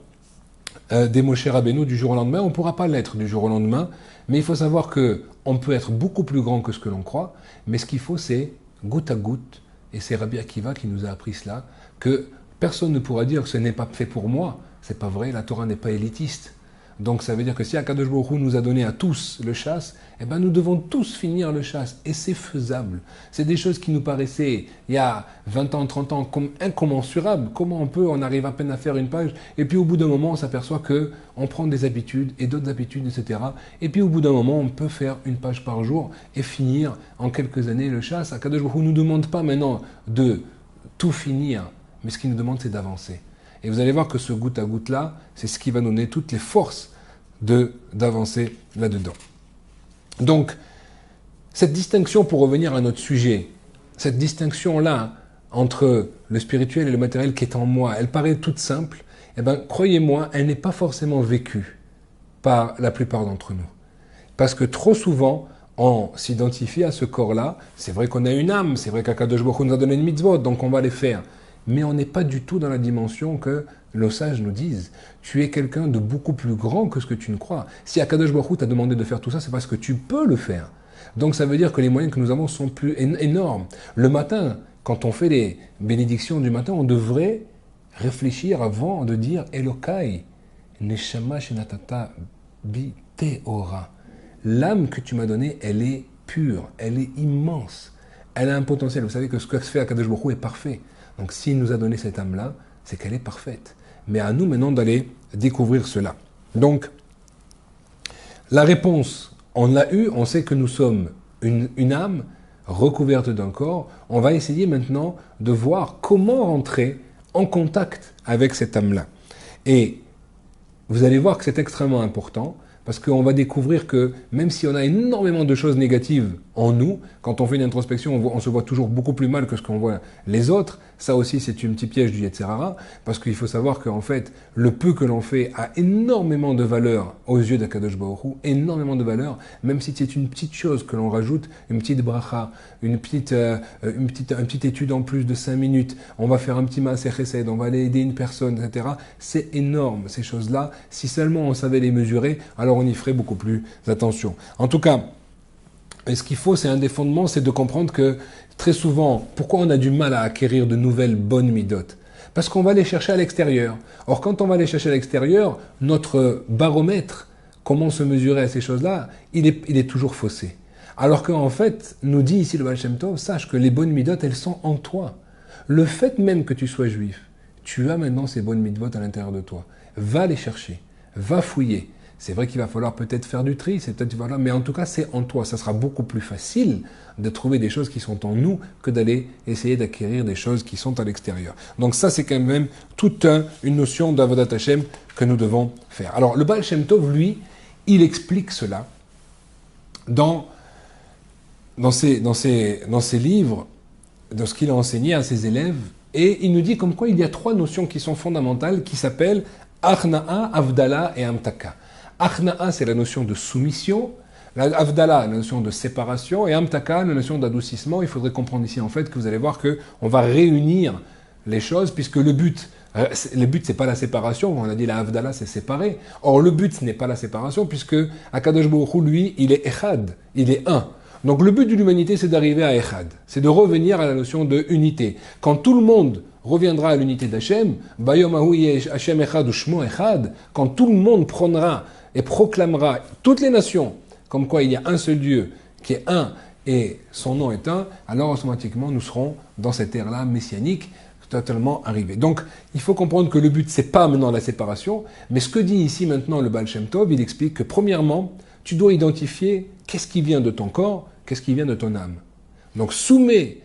des Moshe Rabbeinu du jour au lendemain, on ne pourra pas l'être du jour au lendemain, mais il faut savoir qu'on peut être beaucoup plus grand que ce que l'on croit, mais ce qu'il faut c'est goutte à goutte, et c'est Rabbi Akiva qui nous a appris cela, que personne ne pourra dire que ce n'est pas fait pour moi. C'est pas vrai, la Torah n'est pas élitiste. Donc ça veut dire que si Akadosh Baruch Hu nous a donné à tous le chasse, eh ben nous devons tous finir le chasse. Et c'est faisable. C'est des choses qui nous paraissaient, il y a 20 ans, 30 ans, comme incommensurables. Comment on arrive à peine à faire une page, et puis au bout d'un moment, on s'aperçoit qu'on prend des habitudes, et d'autres habitudes, etc. Et puis au bout d'un moment, on peut faire une page par jour, et finir en quelques années le chasse. Akadosh Baruch Hu ne nous demande pas maintenant de tout finir, mais ce qu'il nous demande, c'est d'avancer. Et vous allez voir que ce goutte à goutte-là, c'est ce qui va donner toutes les forces d'avancer là-dedans. Donc, cette distinction, pour revenir à notre sujet, cette distinction-là entre le spirituel et le matériel qui est en moi, elle paraît toute simple, eh bien, croyez-moi, elle n'est pas forcément vécue par la plupart d'entre nous. Parce que trop souvent, on s'identifie à ce corps-là. C'est vrai qu'on a une âme, c'est vrai qu'Akadosh Baruch Hu nous a donné une mitzvot, donc on va les faire. Mais on n'est pas du tout dans la dimension que nos sages nous disent. Tu es quelqu'un de beaucoup plus grand que ce que tu ne crois. Si Akadosh Baruch Hu t'a demandé de faire tout ça, c'est parce que tu peux le faire. Donc ça veut dire que les moyens que nous avons sont plus énormes. Le matin, quand on fait les bénédictions du matin, on devrait réfléchir avant de dire Elokai, Neshama Shenatata Bi Teora. L'âme que tu m'as donnée, elle est pure, elle est immense, elle a un potentiel. Vous savez que ce que fait Akadosh Baruch Hu est parfait. Donc s'il nous a donné cette âme-là, c'est qu'elle est parfaite. Mais à nous maintenant d'aller découvrir cela. Donc, la réponse, on l'a eue, on sait que nous sommes une âme recouverte d'un corps. On va essayer maintenant de voir comment rentrer en contact avec cette âme-là. Et vous allez voir que c'est extrêmement important, parce qu'on va découvrir que même si on a énormément de choses négatives en nous, quand on fait une introspection, on se voit toujours beaucoup plus mal que ce qu'on voit les autres. Ça aussi, c'est un petit piège du Yetzer Hara, parce qu'il faut savoir qu'en fait, le peu que l'on fait a énormément de valeur aux yeux d'Akadosh Baruch Hu, énormément de valeur, même si c'est une petite chose que l'on rajoute, une petite bracha, une petite étude en plus de 5 minutes, on va faire un petit maaser chesed, on va aller aider une personne, etc. C'est énorme, ces choses-là. Si seulement on savait les mesurer, alors on y ferait beaucoup plus attention. En tout cas, ce qu'il faut, c'est un des fondements, c'est de comprendre que très souvent, pourquoi on a du mal à acquérir de nouvelles bonnes midot? Parce qu'on va les chercher à l'extérieur. Or, quand on va les chercher à l'extérieur, notre baromètre, comment se mesurer à ces choses-là, il est toujours faussé. Alors qu'en fait, nous dit ici le Baal Shem Tov, sache que les bonnes midot, elles sont en toi. Le fait même que tu sois juif, tu as maintenant ces bonnes midot à l'intérieur de toi. Va les chercher, va fouiller. C'est vrai qu'il va falloir peut-être faire du tri, mais en tout cas, c'est en toi. Ça sera beaucoup plus facile de trouver des choses qui sont en nous que d'aller essayer d'acquérir des choses qui sont à l'extérieur. Donc ça, c'est quand même toute une notion d'Avodat Hashem que nous devons faire. Alors, le Baal Shem Tov, lui, il explique cela dans ses livres, dans ce qu'il a enseigné à ses élèves, et il nous dit comme quoi il y a 3 notions qui sont fondamentales, qui s'appellent Achna'a, Avdala et Amtaka. Achna'a, c'est la notion de soumission. Avdala, la notion de séparation. Et Amtaka, la notion d'adoucissement. Il faudrait comprendre ici, en fait, que vous allez voir qu'on va réunir les choses, puisque le but, c'est pas la séparation. On a dit la Avdala, c'est séparer. Or, le but, ce n'est pas la séparation, puisque Akadosh Baruch Hu, lui, il est Echad. Il est un. Donc, le but de l'humanité, c'est d'arriver à Echad. C'est de revenir à la notion de unité. Quand tout le monde reviendra à l'unité d'Hachem, Hashem Echad ou Shmo Echad, quand tout le monde prendra et proclamera toutes les nations comme quoi il y a un seul Dieu qui est un et son nom est un, alors automatiquement nous serons dans cette ère-là messianique totalement arrivés. Donc il faut comprendre que le but c'est pas maintenant la séparation, mais ce que dit ici maintenant le Baal Shem Tov, il explique que premièrement, tu dois identifier qu'est-ce qui vient de ton corps, qu'est-ce qui vient de ton âme. Donc fais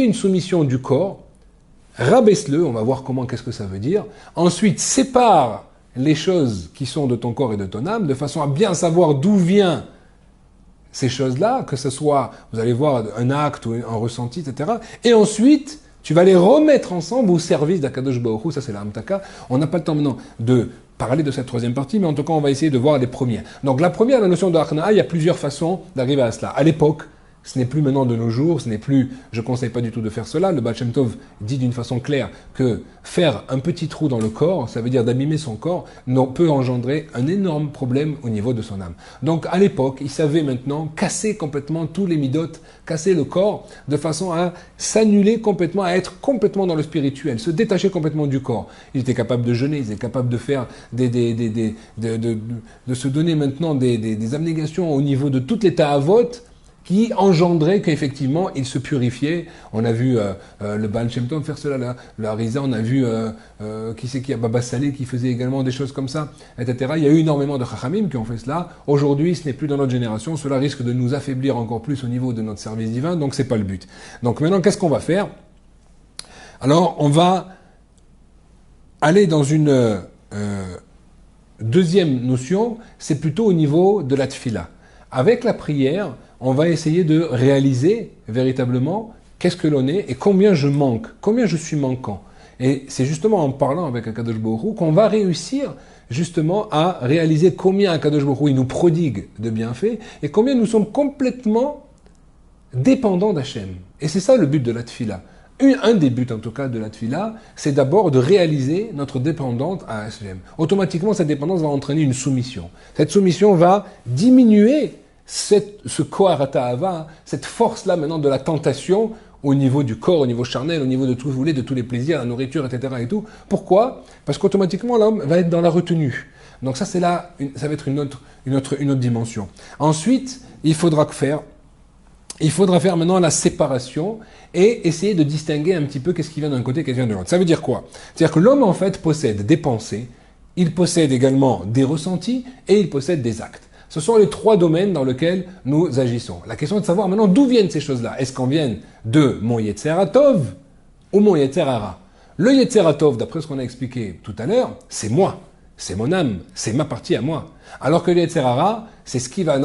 une soumission du corps, rabaisse-le, on va voir qu'est-ce que ça veut dire. Ensuite, sépare les choses qui sont de ton corps et de ton âme, de façon à bien savoir d'où viennent ces choses-là, que ce soit, vous allez voir, un acte ou un ressenti, etc. Et ensuite, tu vas les remettre ensemble au service d'Akadosh Baruch Hu, ça c'est la Hamtaka. On n'a pas le temps maintenant de parler de cette 3e partie, mais en tout cas, on va essayer de voir les premières. Donc la première, la notion de Achna'a, il y a plusieurs façons d'arriver à cela. À l'époque, ce n'est plus maintenant de nos jours, je ne conseille pas du tout de faire cela. Le Baal Shem Tov dit d'une façon claire que faire un petit trou dans le corps, ça veut dire d'abîmer son corps, peut engendrer un énorme problème au niveau de son âme. Donc à l'époque, il savait maintenant casser complètement tous les midotes, casser le corps, de façon à s'annuler complètement, à être complètement dans le spirituel, se détacher complètement du corps. Il était capable de jeûner, il était capable de faire de se donner maintenant des abnégations au niveau de toutes les ta'avot, qui engendrait qu'effectivement il se purifiait. On a vu le Baal Shem Tov faire cela, le Harizah, on a vu qui a Baba Saleh qui faisait également des choses comme ça, etc. Il y a eu énormément de Chachamim qui ont fait cela. Aujourd'hui, ce n'est plus dans notre génération, cela risque de nous affaiblir encore plus au niveau de notre service divin, donc c'est pas le but. Donc maintenant, qu'est-ce qu'on va faire? Alors, on va aller dans une deuxième notion, c'est plutôt au niveau de la tfila. Avec la prière, on va essayer de réaliser véritablement qu'est-ce que l'on est et combien je manque, combien je suis manquant. Et c'est justement en parlant avec Akadosh Baruch Hu qu'on va réussir justement à réaliser combien Akadosh Baruch Hu il nous prodigue de bienfaits et combien nous sommes complètement dépendants d'Hachem. Et c'est ça le but de la tfila. Un des buts en tout cas de la tfila, c'est d'abord de réaliser notre dépendance à Hachem. Automatiquement, cette dépendance va entraîner une soumission. Cette soumission va diminuer ce koharata hava, cette force-là maintenant de la tentation au niveau du corps, au niveau charnel, au niveau de tout vous voulez, de tous les plaisirs, la nourriture, etc. et tout. Pourquoi? Parce qu'automatiquement, l'homme va être dans la retenue. Donc ça, c'est là, ça va être une autre dimension. Ensuite, il faudra faire maintenant la séparation et essayer de distinguer un petit peu qu'est-ce qui vient d'un côté, qu'est-ce qui vient de l'autre. Ça veut dire quoi? C'est-à-dire que l'homme, en fait, possède des pensées, il possède également des ressentis et il possède des actes. Ce sont les trois domaines dans lesquels nous agissons. La question est de savoir maintenant d'où viennent ces choses-là. Est-ce qu'on vient de mon Yetzer Hatov ou mon Yetzer Hara? Le Yetzer Hatov, d'après ce qu'on a expliqué tout à l'heure, c'est moi, c'est mon âme, c'est ma partie à moi. Alors que le Yetzer Hara, c'est ce qui va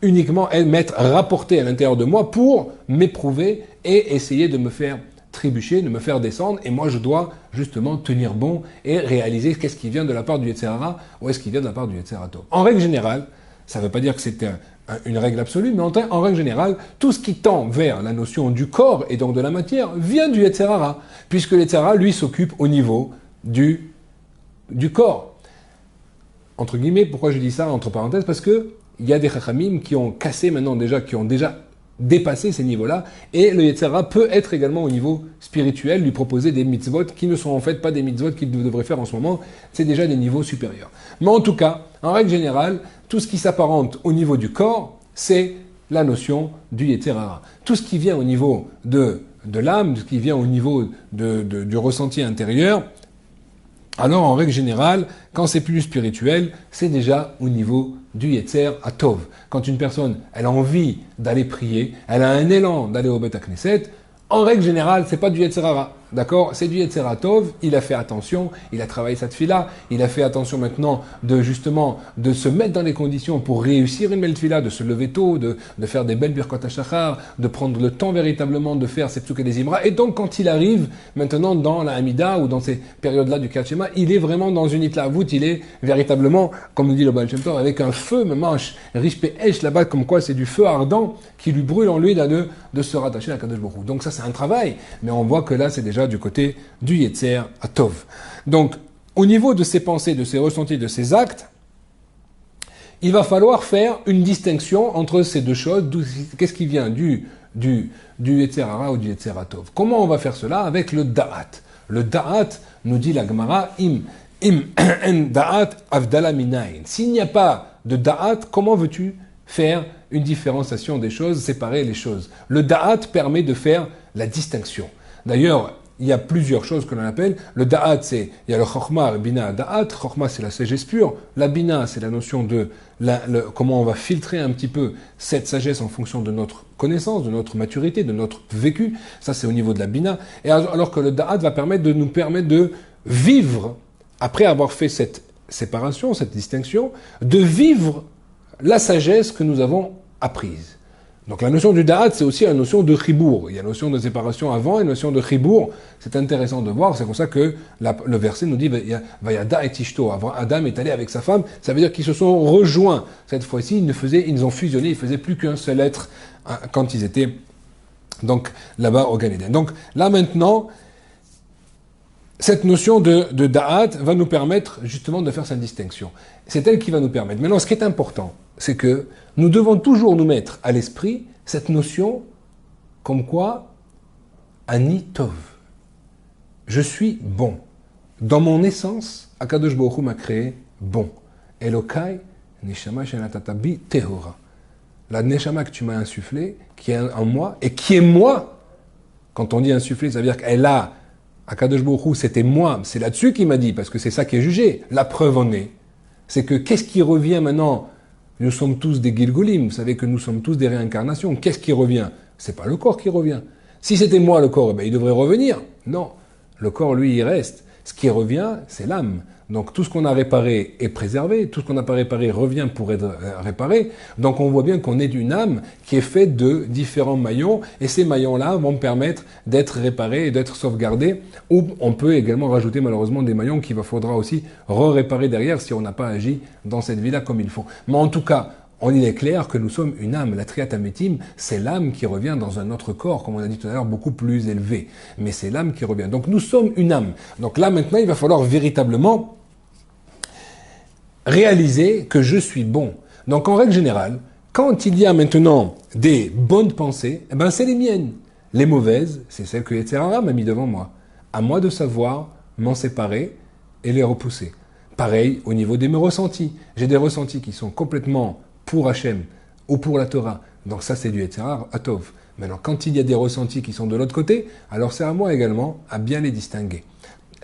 uniquement m'être rapporté à l'intérieur de moi pour m'éprouver et essayer de me faire trébucher, de me faire descendre, et moi je dois justement tenir bon et réaliser qu'est-ce qui vient de la part du Yetzer Hara ou est-ce qui vient de la part du Yetzer Hatov. En règle générale, ça ne veut pas dire que c'est une règle absolue, mais en règle générale, tout ce qui tend vers la notion du corps et donc de la matière vient du Yetzer Hara, puisque le Yetzer Hara, lui, s'occupe au niveau du corps. Entre guillemets, pourquoi je dis ça entre parenthèses? Parce que il y a des chachamim qui ont cassé maintenant déjà, qui ont déjà dépassé ces niveaux-là, et le Yetzer Hara peut être également au niveau spirituel, lui proposer des mitzvot qui ne sont en fait pas des mitzvot qu'il devrait faire en ce moment, c'est déjà des niveaux supérieurs. Mais en tout cas, en règle générale, tout ce qui s'apparente au niveau du corps, c'est la notion du Yetzer Hara. Tout ce qui vient au niveau de l'âme, tout ce qui vient au niveau du ressenti intérieur, alors en règle générale, quand c'est plus spirituel, c'est déjà au niveau du Yetzer Hatov. Quand une personne, elle a envie d'aller prier, elle a un élan d'aller au Bet HaKnesset, en règle générale, c'est pas du Yetzer Hara, d'accord? C'est du Yetzer Hatov, il a fait attention, il a travaillé sa tfila, il a fait attention maintenant de se mettre dans les conditions pour réussir une belle tfila, de se lever tôt, de faire des belles birkot hashachar, de prendre le temps véritablement de faire ses psuke des imra, et donc quand il arrive maintenant dans la Hamida ou dans ces périodes-là du Kachema, il est vraiment dans une itlavut, il est véritablement, comme nous dit le Baal Shem Tov, avec un feu, mamash, rishpe esh là-bas, comme quoi c'est du feu ardent qui lui brûle en lui là, de se rattacher à Kadosh Baruch Hu. Donc ça c'est un travail, mais on voit que là c'est déjà du côté du Yetzer Hatov. Donc au niveau de ses pensées, de ses ressentis, de ses actes, il va falloir faire une distinction entre ces deux choses. Qu'est-ce qui vient du Yetzer Hara ou du Yetzer Hatov? Comment on va faire cela? Avec le Da'at. Le Da'at, nous dit la Gemara, im en Da'at avdala minayin. S'il n'y a pas de Da'at, comment veux-tu faire une différenciation des choses, séparer les choses? Le Da'at permet de faire la distinction. D'ailleurs, il y a plusieurs choses que l'on appelle. Le Da'at, il y a le Chokhmah, le Bina, Da'at. Chokhmah, c'est la sagesse pure. La Bina, c'est la notion de comment on va filtrer un petit peu cette sagesse en fonction de notre connaissance, de notre maturité, de notre vécu. Ça, c'est au niveau de la Bina. Et alors que le Da'at va nous permettre de vivre, après avoir fait cette séparation, cette distinction, de vivre la sagesse que nous avons apprise. Donc la notion du da'at, c'est aussi la notion de chibour. Il y a la notion de séparation avant et la notion de chibour. C'est intéressant de voir, c'est comme ça que le verset nous dit Vayada et Ishto. Adam est allé avec sa femme, ça veut dire qu'ils se sont rejoints. Cette fois-ci, ils ont fusionné, ils ne faisaient plus qu'un seul être quand ils étaient donc là-bas au Gan Eden. Donc là maintenant, cette notion de da'at va nous permettre justement de faire cette distinction. C'est elle qui va nous permettre. Maintenant, ce qui est important, c'est que nous devons toujours nous mettre à l'esprit cette notion comme quoi Ani Tov. Je suis bon. Dans mon essence, Akadosh Baruch Hu m'a créé bon. Elokai neshama shenatatabi tehora. La neshama que tu m'as insufflée, qui est en moi, et qui est moi. Quand on dit insufflée, ça veut dire qu'elle a Akadosh Baruch Hu, c'était moi. C'est là-dessus qu'il m'a dit, parce que c'est ça qui est jugé. La preuve en est. C'est que qu'est-ce qui revient maintenant? Nous sommes tous des Gilgolim, vous savez que nous sommes tous des réincarnations. Qu'est-ce qui revient? C'est pas le corps qui revient. Si c'était moi le corps, il devrait revenir. Non, le corps lui il reste. Ce qui revient, c'est l'âme. Donc tout ce qu'on a réparé est préservé, tout ce qu'on n'a pas réparé revient pour être réparé. Donc on voit bien qu'on est d'une âme qui est faite de différents maillons, et ces maillons-là vont permettre d'être réparés et d'être sauvegardés. Ou on peut également rajouter malheureusement des maillons qu'il faudra aussi réparer derrière si on n'a pas agi dans cette vie-là comme il faut. Mais en tout cas, il est clair que nous sommes une âme. La Triat Ametim, c'est l'âme qui revient dans un autre corps, comme on a dit tout à l'heure, beaucoup plus élevé. Mais c'est l'âme qui revient. Donc nous sommes une âme. Donc là maintenant, il va falloir véritablement réaliser que je suis bon. Donc en règle générale, quand il y a maintenant des bonnes pensées, eh ben c'est les miennes. Les mauvaises, c'est celles que Yetzer Hara m'a mis devant moi. À moi de savoir m'en séparer et les repousser. Pareil au niveau de mes ressentis. J'ai des ressentis qui sont complètement pour Hachem ou pour la Torah. Donc ça c'est du Yetzer Hara Atov. Maintenant quand il y a des ressentis qui sont de l'autre côté, alors c'est à moi également à bien les distinguer.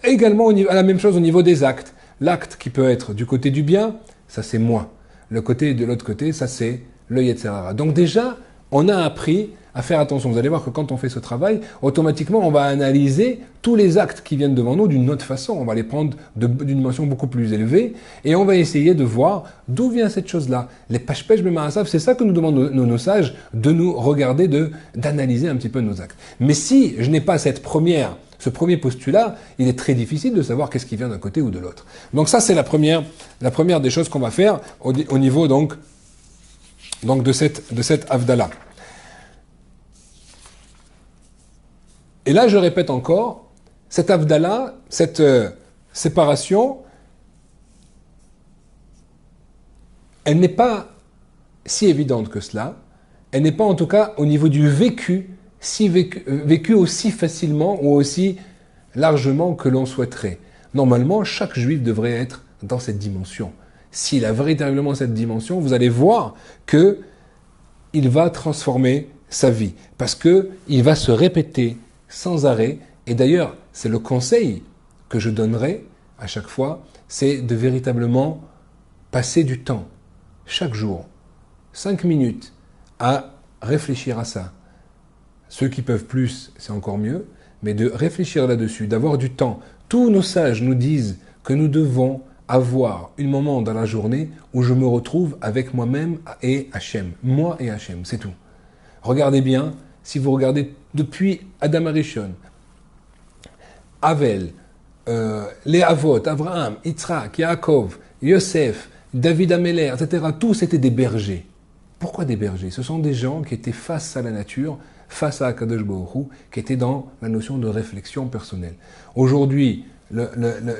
Également à la même chose au niveau des actes. L'acte qui peut être du côté du bien, ça c'est moi. Le côté de l'autre côté, ça c'est le Yetzer Hara. Donc déjà, on a appris à faire attention. Vous allez voir que quand on fait ce travail, automatiquement, on va analyser tous les actes qui viennent devant nous d'une autre façon. On va les prendre d'une dimension beaucoup plus élevée et on va essayer de voir d'où vient cette chose-là. Les pashpesh b'ma'asav, c'est ça que nous demandent nos sages, de nous regarder, d'analyser un petit peu nos actes. Mais si je n'ai pas ce premier postulat, il est très difficile de savoir qu'est-ce qui vient d'un côté ou de l'autre. Donc ça, c'est la première des choses qu'on va faire au niveau donc de cette Havdalah. Et là, je répète encore, cette Havdalah, cette séparation, elle n'est pas si évidente que cela. Elle n'est pas en tout cas au niveau du vécu, vécu aussi facilement ou aussi largement que l'on souhaiterait. Normalement, chaque juif devrait être dans cette dimension. S'il a véritablement cette dimension, vous allez voir que il va transformer sa vie. Parce que il va se répéter sans arrêt. Et d'ailleurs, c'est le conseil que je donnerai à chaque fois, c'est de véritablement passer du temps, chaque jour, 5 minutes, à réfléchir à ça. Ceux qui peuvent plus, c'est encore mieux, mais de réfléchir là-dessus, d'avoir du temps. Tous nos sages nous disent que nous devons avoir un moment dans la journée où je me retrouve avec moi-même et Hachem. Moi et Hachem, c'est tout. Regardez bien, si vous regardez depuis Adam Arishon, Avel, les Avot, Abraham, Yitzhak, Yaakov, Yosef, David Améler, etc., tous étaient des bergers. Pourquoi des bergers? Ce sont des gens qui étaient face à la nature, face à Akadosh Baruch Hu, qui étaient dans la notion de réflexion personnelle. Aujourd'hui,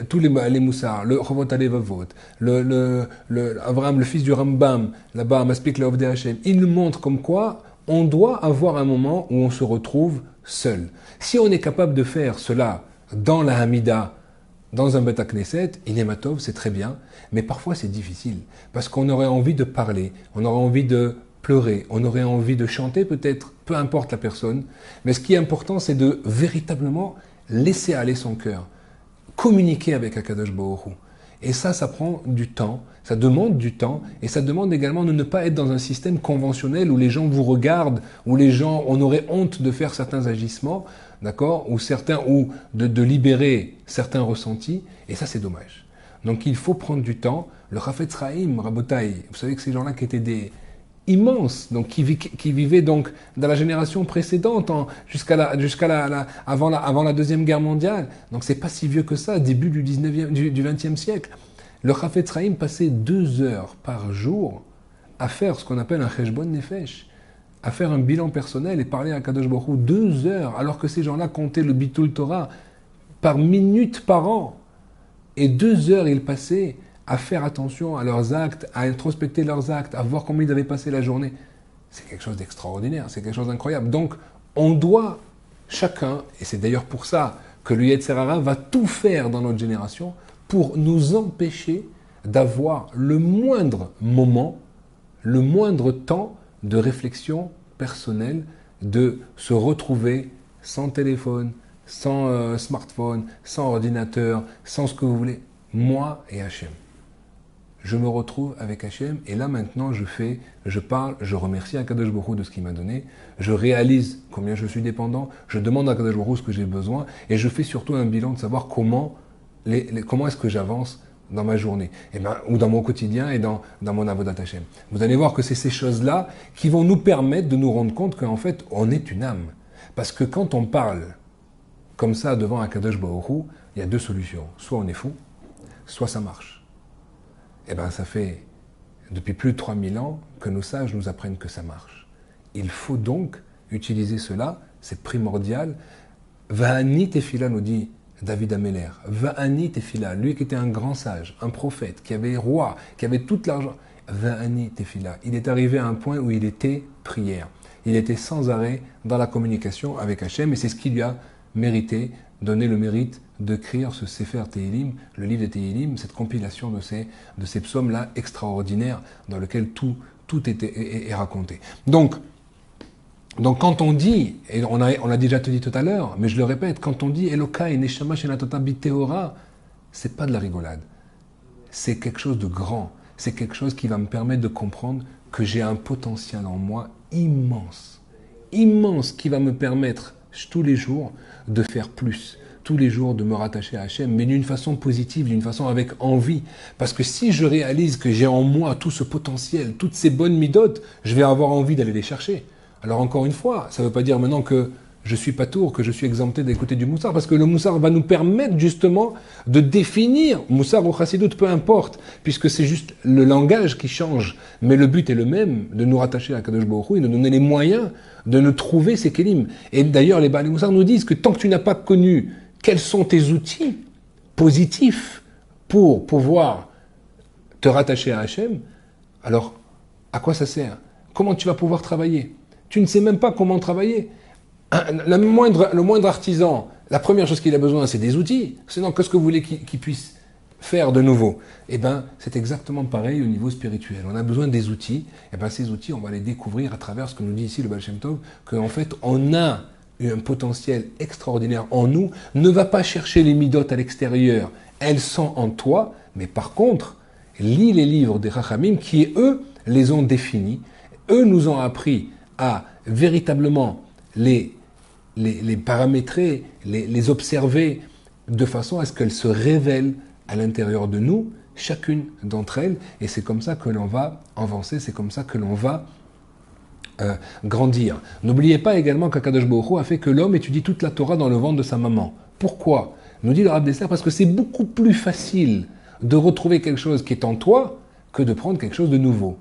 tous les Moussar, le Chovot HaLevavot, Abraham, le fils du Rambam, là-bas, Maspik Leovdei Hashem, il nous montre comme quoi on doit avoir un moment où on se retrouve seul. Si on est capable de faire cela dans la Hamida, dans un Beth Knesset, Inematov, c'est très bien, mais parfois c'est difficile, parce qu'on aurait envie de parler, on aurait envie de pleurer, on aurait envie de chanter peut-être, peu importe la personne, mais ce qui est important, c'est de véritablement laisser aller son cœur, communiquer avec Akadosh Baruch Hu. Et ça prend du temps, ça demande du temps, et ça demande également de ne pas être dans un système conventionnel où les gens vous regardent, où on aurait honte de faire certains agissements, d'accord, ou de libérer certains ressentis, et ça c'est dommage. Donc il faut prendre du temps. Le Chafetz Chaim, Rabotai, vous savez que ces gens-là qui étaient des immenses, donc qui vivaient donc dans la génération précédente, avant la Deuxième Guerre mondiale. Donc c'est pas si vieux que ça, début du 20e siècle. Le Chafetz Chaim passait 2 heures par jour à faire ce qu'on appelle un cheshbon nefesh, à faire un bilan personnel et parler à Kadosh Baruch Hu 2 heures, alors que ces gens-là comptaient le Bitul Torah par minute par an. Et 2 heures ils passaient à faire attention à leurs actes, à introspecter leurs actes, à voir comment ils avaient passé la journée. C'est quelque chose d'extraordinaire, c'est quelque chose d'incroyable. Donc, on doit, chacun, et c'est d'ailleurs pour ça que le Yetzer Hara va tout faire dans notre génération, pour nous empêcher d'avoir le moindre moment, le moindre temps de réflexion personnelle, de se retrouver sans téléphone, sans smartphone, sans ordinateur, sans ce que vous voulez. Moi et Hachem. Je me retrouve avec Hachem et là maintenant je parle, je remercie Akadosh Baruch Hu de ce qu'il m'a donné, je réalise combien je suis dépendant, je demande à Akadosh Baruch Hu ce que j'ai besoin et je fais surtout un bilan de savoir comment comment est-ce que j'avance dans ma journée, ou dans mon quotidien et dans mon avodat Hashem. Vous allez voir que c'est ces choses-là qui vont nous permettre de nous rendre compte qu'en fait, on est une âme. Parce que quand on parle comme ça devant un Kadosh Baruch Hu, il y a deux solutions. Soit on est fou, soit ça marche. Ça fait depuis plus de 3000 ans que nos sages nous apprennent que ça marche. Il faut donc utiliser cela, c'est primordial. Va'ani tefila, nous dit David Ameller. Va'ani tefila, lui qui était un grand sage, un prophète, qui avait roi, qui avait tout l'argent. Va'ani tefila. Il est arrivé à un point où il était prière. Il était sans arrêt dans la communication avec Hachem et c'est ce qui lui a mérité, donné le mérite d'écrire ce Sefer Tehilim, le livre de Tehilim, cette compilation de ces psaumes-là extraordinaires dans lequel tout est raconté. Donc quand on dit, et on a déjà dit tout à l'heure, mais je le répète, quand on dit Elokai Neshama Shenatata Biteora, c'est pas de la rigolade. C'est quelque chose de grand. C'est quelque chose qui va me permettre de comprendre que j'ai un potentiel en moi immense, qui va me permettre tous les jours de faire plus, tous les jours de me rattacher à Hachem, mais d'une façon positive, d'une façon avec envie. Parce que si je réalise que j'ai en moi tout ce potentiel, toutes ces bonnes midotes, je vais avoir envie d'aller les chercher. Alors encore une fois, ça ne veut pas dire maintenant que je suis patour, que je suis exempté d'écouter du moussard, parce que le moussard va nous permettre justement de définir, moussard ou chassidoute, peu importe, puisque c'est juste le langage qui change, mais le but est le même, de nous rattacher à Kadosh Baruch Hu et de nous donner les moyens de nous trouver ces kélim. Et d'ailleurs, les Baalei Moussard nous disent que tant que tu n'as pas connu quels sont tes outils positifs pour pouvoir te rattacher à Hachem, alors à quoi ça sert? Comment tu vas pouvoir travailler? Tu ne sais même pas comment travailler. Le moindre artisan, la première chose qu'il a besoin, c'est des outils. Sinon, qu'est-ce que vous voulez qu'il puisse faire de nouveau? C'est exactement pareil au niveau spirituel. On a besoin des outils. Ces outils, on va les découvrir à travers ce que nous dit ici le Baal Shem Tov, qu'en fait, on a un potentiel extraordinaire en nous. Ne va pas chercher les midotes à l'extérieur. Elles sont en toi. Mais par contre, lis les livres des Chachamim qui, eux, les ont définis. Eux nous ont appris à véritablement les paramétrer, les observer de façon à ce qu'elles se révèlent à l'intérieur de nous, chacune d'entre elles, et c'est comme ça que l'on va avancer, c'est comme ça que l'on va grandir. N'oubliez pas également qu'Akadosh Baruch Hu a fait que l'homme étudie toute la Torah dans le ventre de sa maman. Pourquoi? Nous dit le Rav Dessler, parce que c'est beaucoup plus facile de retrouver quelque chose qui est en toi que de prendre quelque chose de nouveau.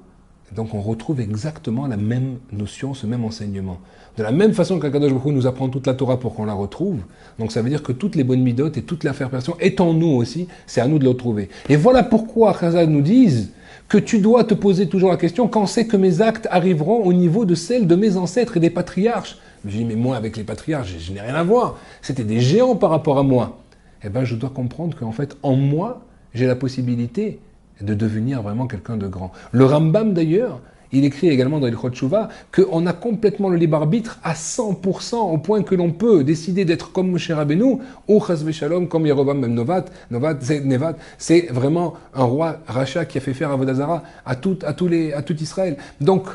Donc on retrouve exactement la même notion, ce même enseignement. De la même façon qu'Akadosh Baruch Hu nous apprend toute la Torah pour qu'on la retrouve, donc ça veut dire que toutes les bonnes midotes et toute la perfection est en nous aussi, c'est à nous de le retrouver. Et voilà pourquoi Chazal nous disent que tu dois te poser toujours la question, quand c'est que mes actes arriveront au niveau de celles de mes ancêtres et des patriarches? Je dis, mais moi avec les patriarches, je n'ai rien à voir, c'était des géants par rapport à moi. Je dois comprendre qu'en fait, en moi, j'ai la possibilité de devenir vraiment quelqu'un de grand. Le Rambam d'ailleurs, il écrit également dans Ilchot Teshuvah qu'on a complètement le libre arbitre à 100% au point que l'on peut décider d'être comme Moshe Rabbeinu ou Chas v'Shalom comme Yerovam ben Nevat. C'est vraiment un roi Racha qui a fait faire Avodah Zarah à tout Israël. Donc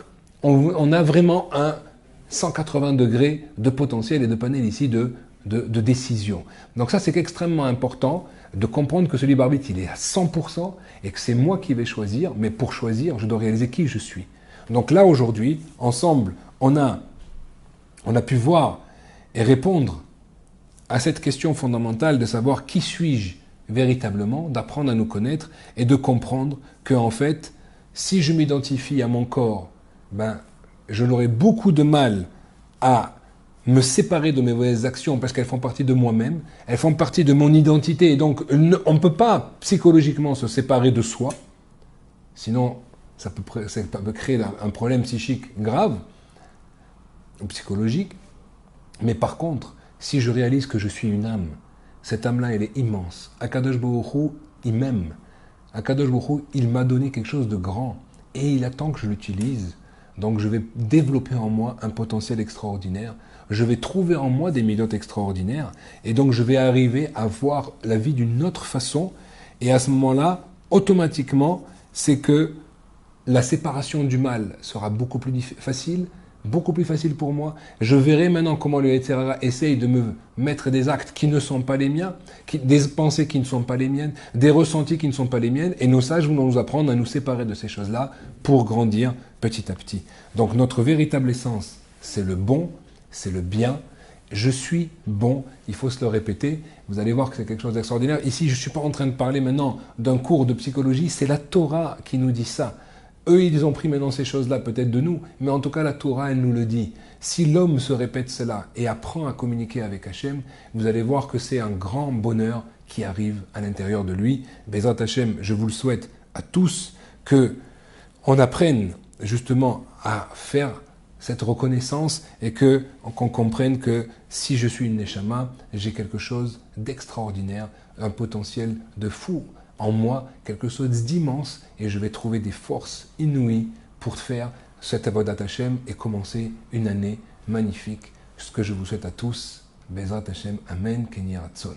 on a vraiment un 180 degrés de potentiel et de panel ici de décision. Donc ça c'est extrêmement important de comprendre que ce libre arbitre il est à 100% et que c'est moi qui vais choisir, mais pour choisir je dois réaliser qui je suis. Donc là aujourd'hui, ensemble, on a pu voir et répondre à cette question fondamentale de savoir qui suis-je véritablement, d'apprendre à nous connaître et de comprendre que en fait, si je m'identifie à mon corps, je n'aurai beaucoup de mal à me séparer de mes mauvaises actions parce qu'elles font partie de moi-même, elles font partie de mon identité et donc on ne peut pas psychologiquement se séparer de soi, sinon ça peut créer un problème psychique grave, ou psychologique. Mais par contre, si je réalise que je suis une âme, cette âme-là elle est immense. Akadosh Baruch Hu, il m'aime. Akadosh Baruch Hu, il m'a donné quelque chose de grand et il attend que je l'utilise. Donc je vais développer en moi un potentiel extraordinaire, je vais trouver en moi des midotes extraordinaires, et donc je vais arriver à voir la vie d'une autre façon, et à ce moment-là, automatiquement, c'est que la séparation du mal sera beaucoup plus facile, beaucoup plus facile pour moi. Je verrai maintenant comment le Yetzirah essaye de me mettre des actes qui ne sont pas les miens, des pensées qui ne sont pas les miennes, des ressentis qui ne sont pas les miennes, et nos sages vont nous apprendre à nous séparer de ces choses-là pour grandir petit à petit. Donc notre véritable essence, c'est le bon, c'est le bien. Je suis bon, il faut se le répéter. Vous allez voir que c'est quelque chose d'extraordinaire. Ici, je ne suis pas en train de parler maintenant d'un cours de psychologie, c'est la Torah qui nous dit ça. Eux, ils ont pris maintenant ces choses-là, peut-être de nous, mais en tout cas, la Torah, elle nous le dit. Si l'homme se répète cela et apprend à communiquer avec Hachem, vous allez voir que c'est un grand bonheur qui arrive à l'intérieur de lui. Bezrat Hachem, je vous le souhaite à tous, que on apprenne justement à faire cette reconnaissance et qu'on comprenne que si je suis une Neshama, j'ai quelque chose d'extraordinaire, un potentiel de fou en moi, quelque chose d'immense, et je vais trouver des forces inouïes pour faire cet Avodat Hashem et commencer une année magnifique. Ce que je vous souhaite à tous, Bezrat Hashem, Amen, Kenyi Ratzon.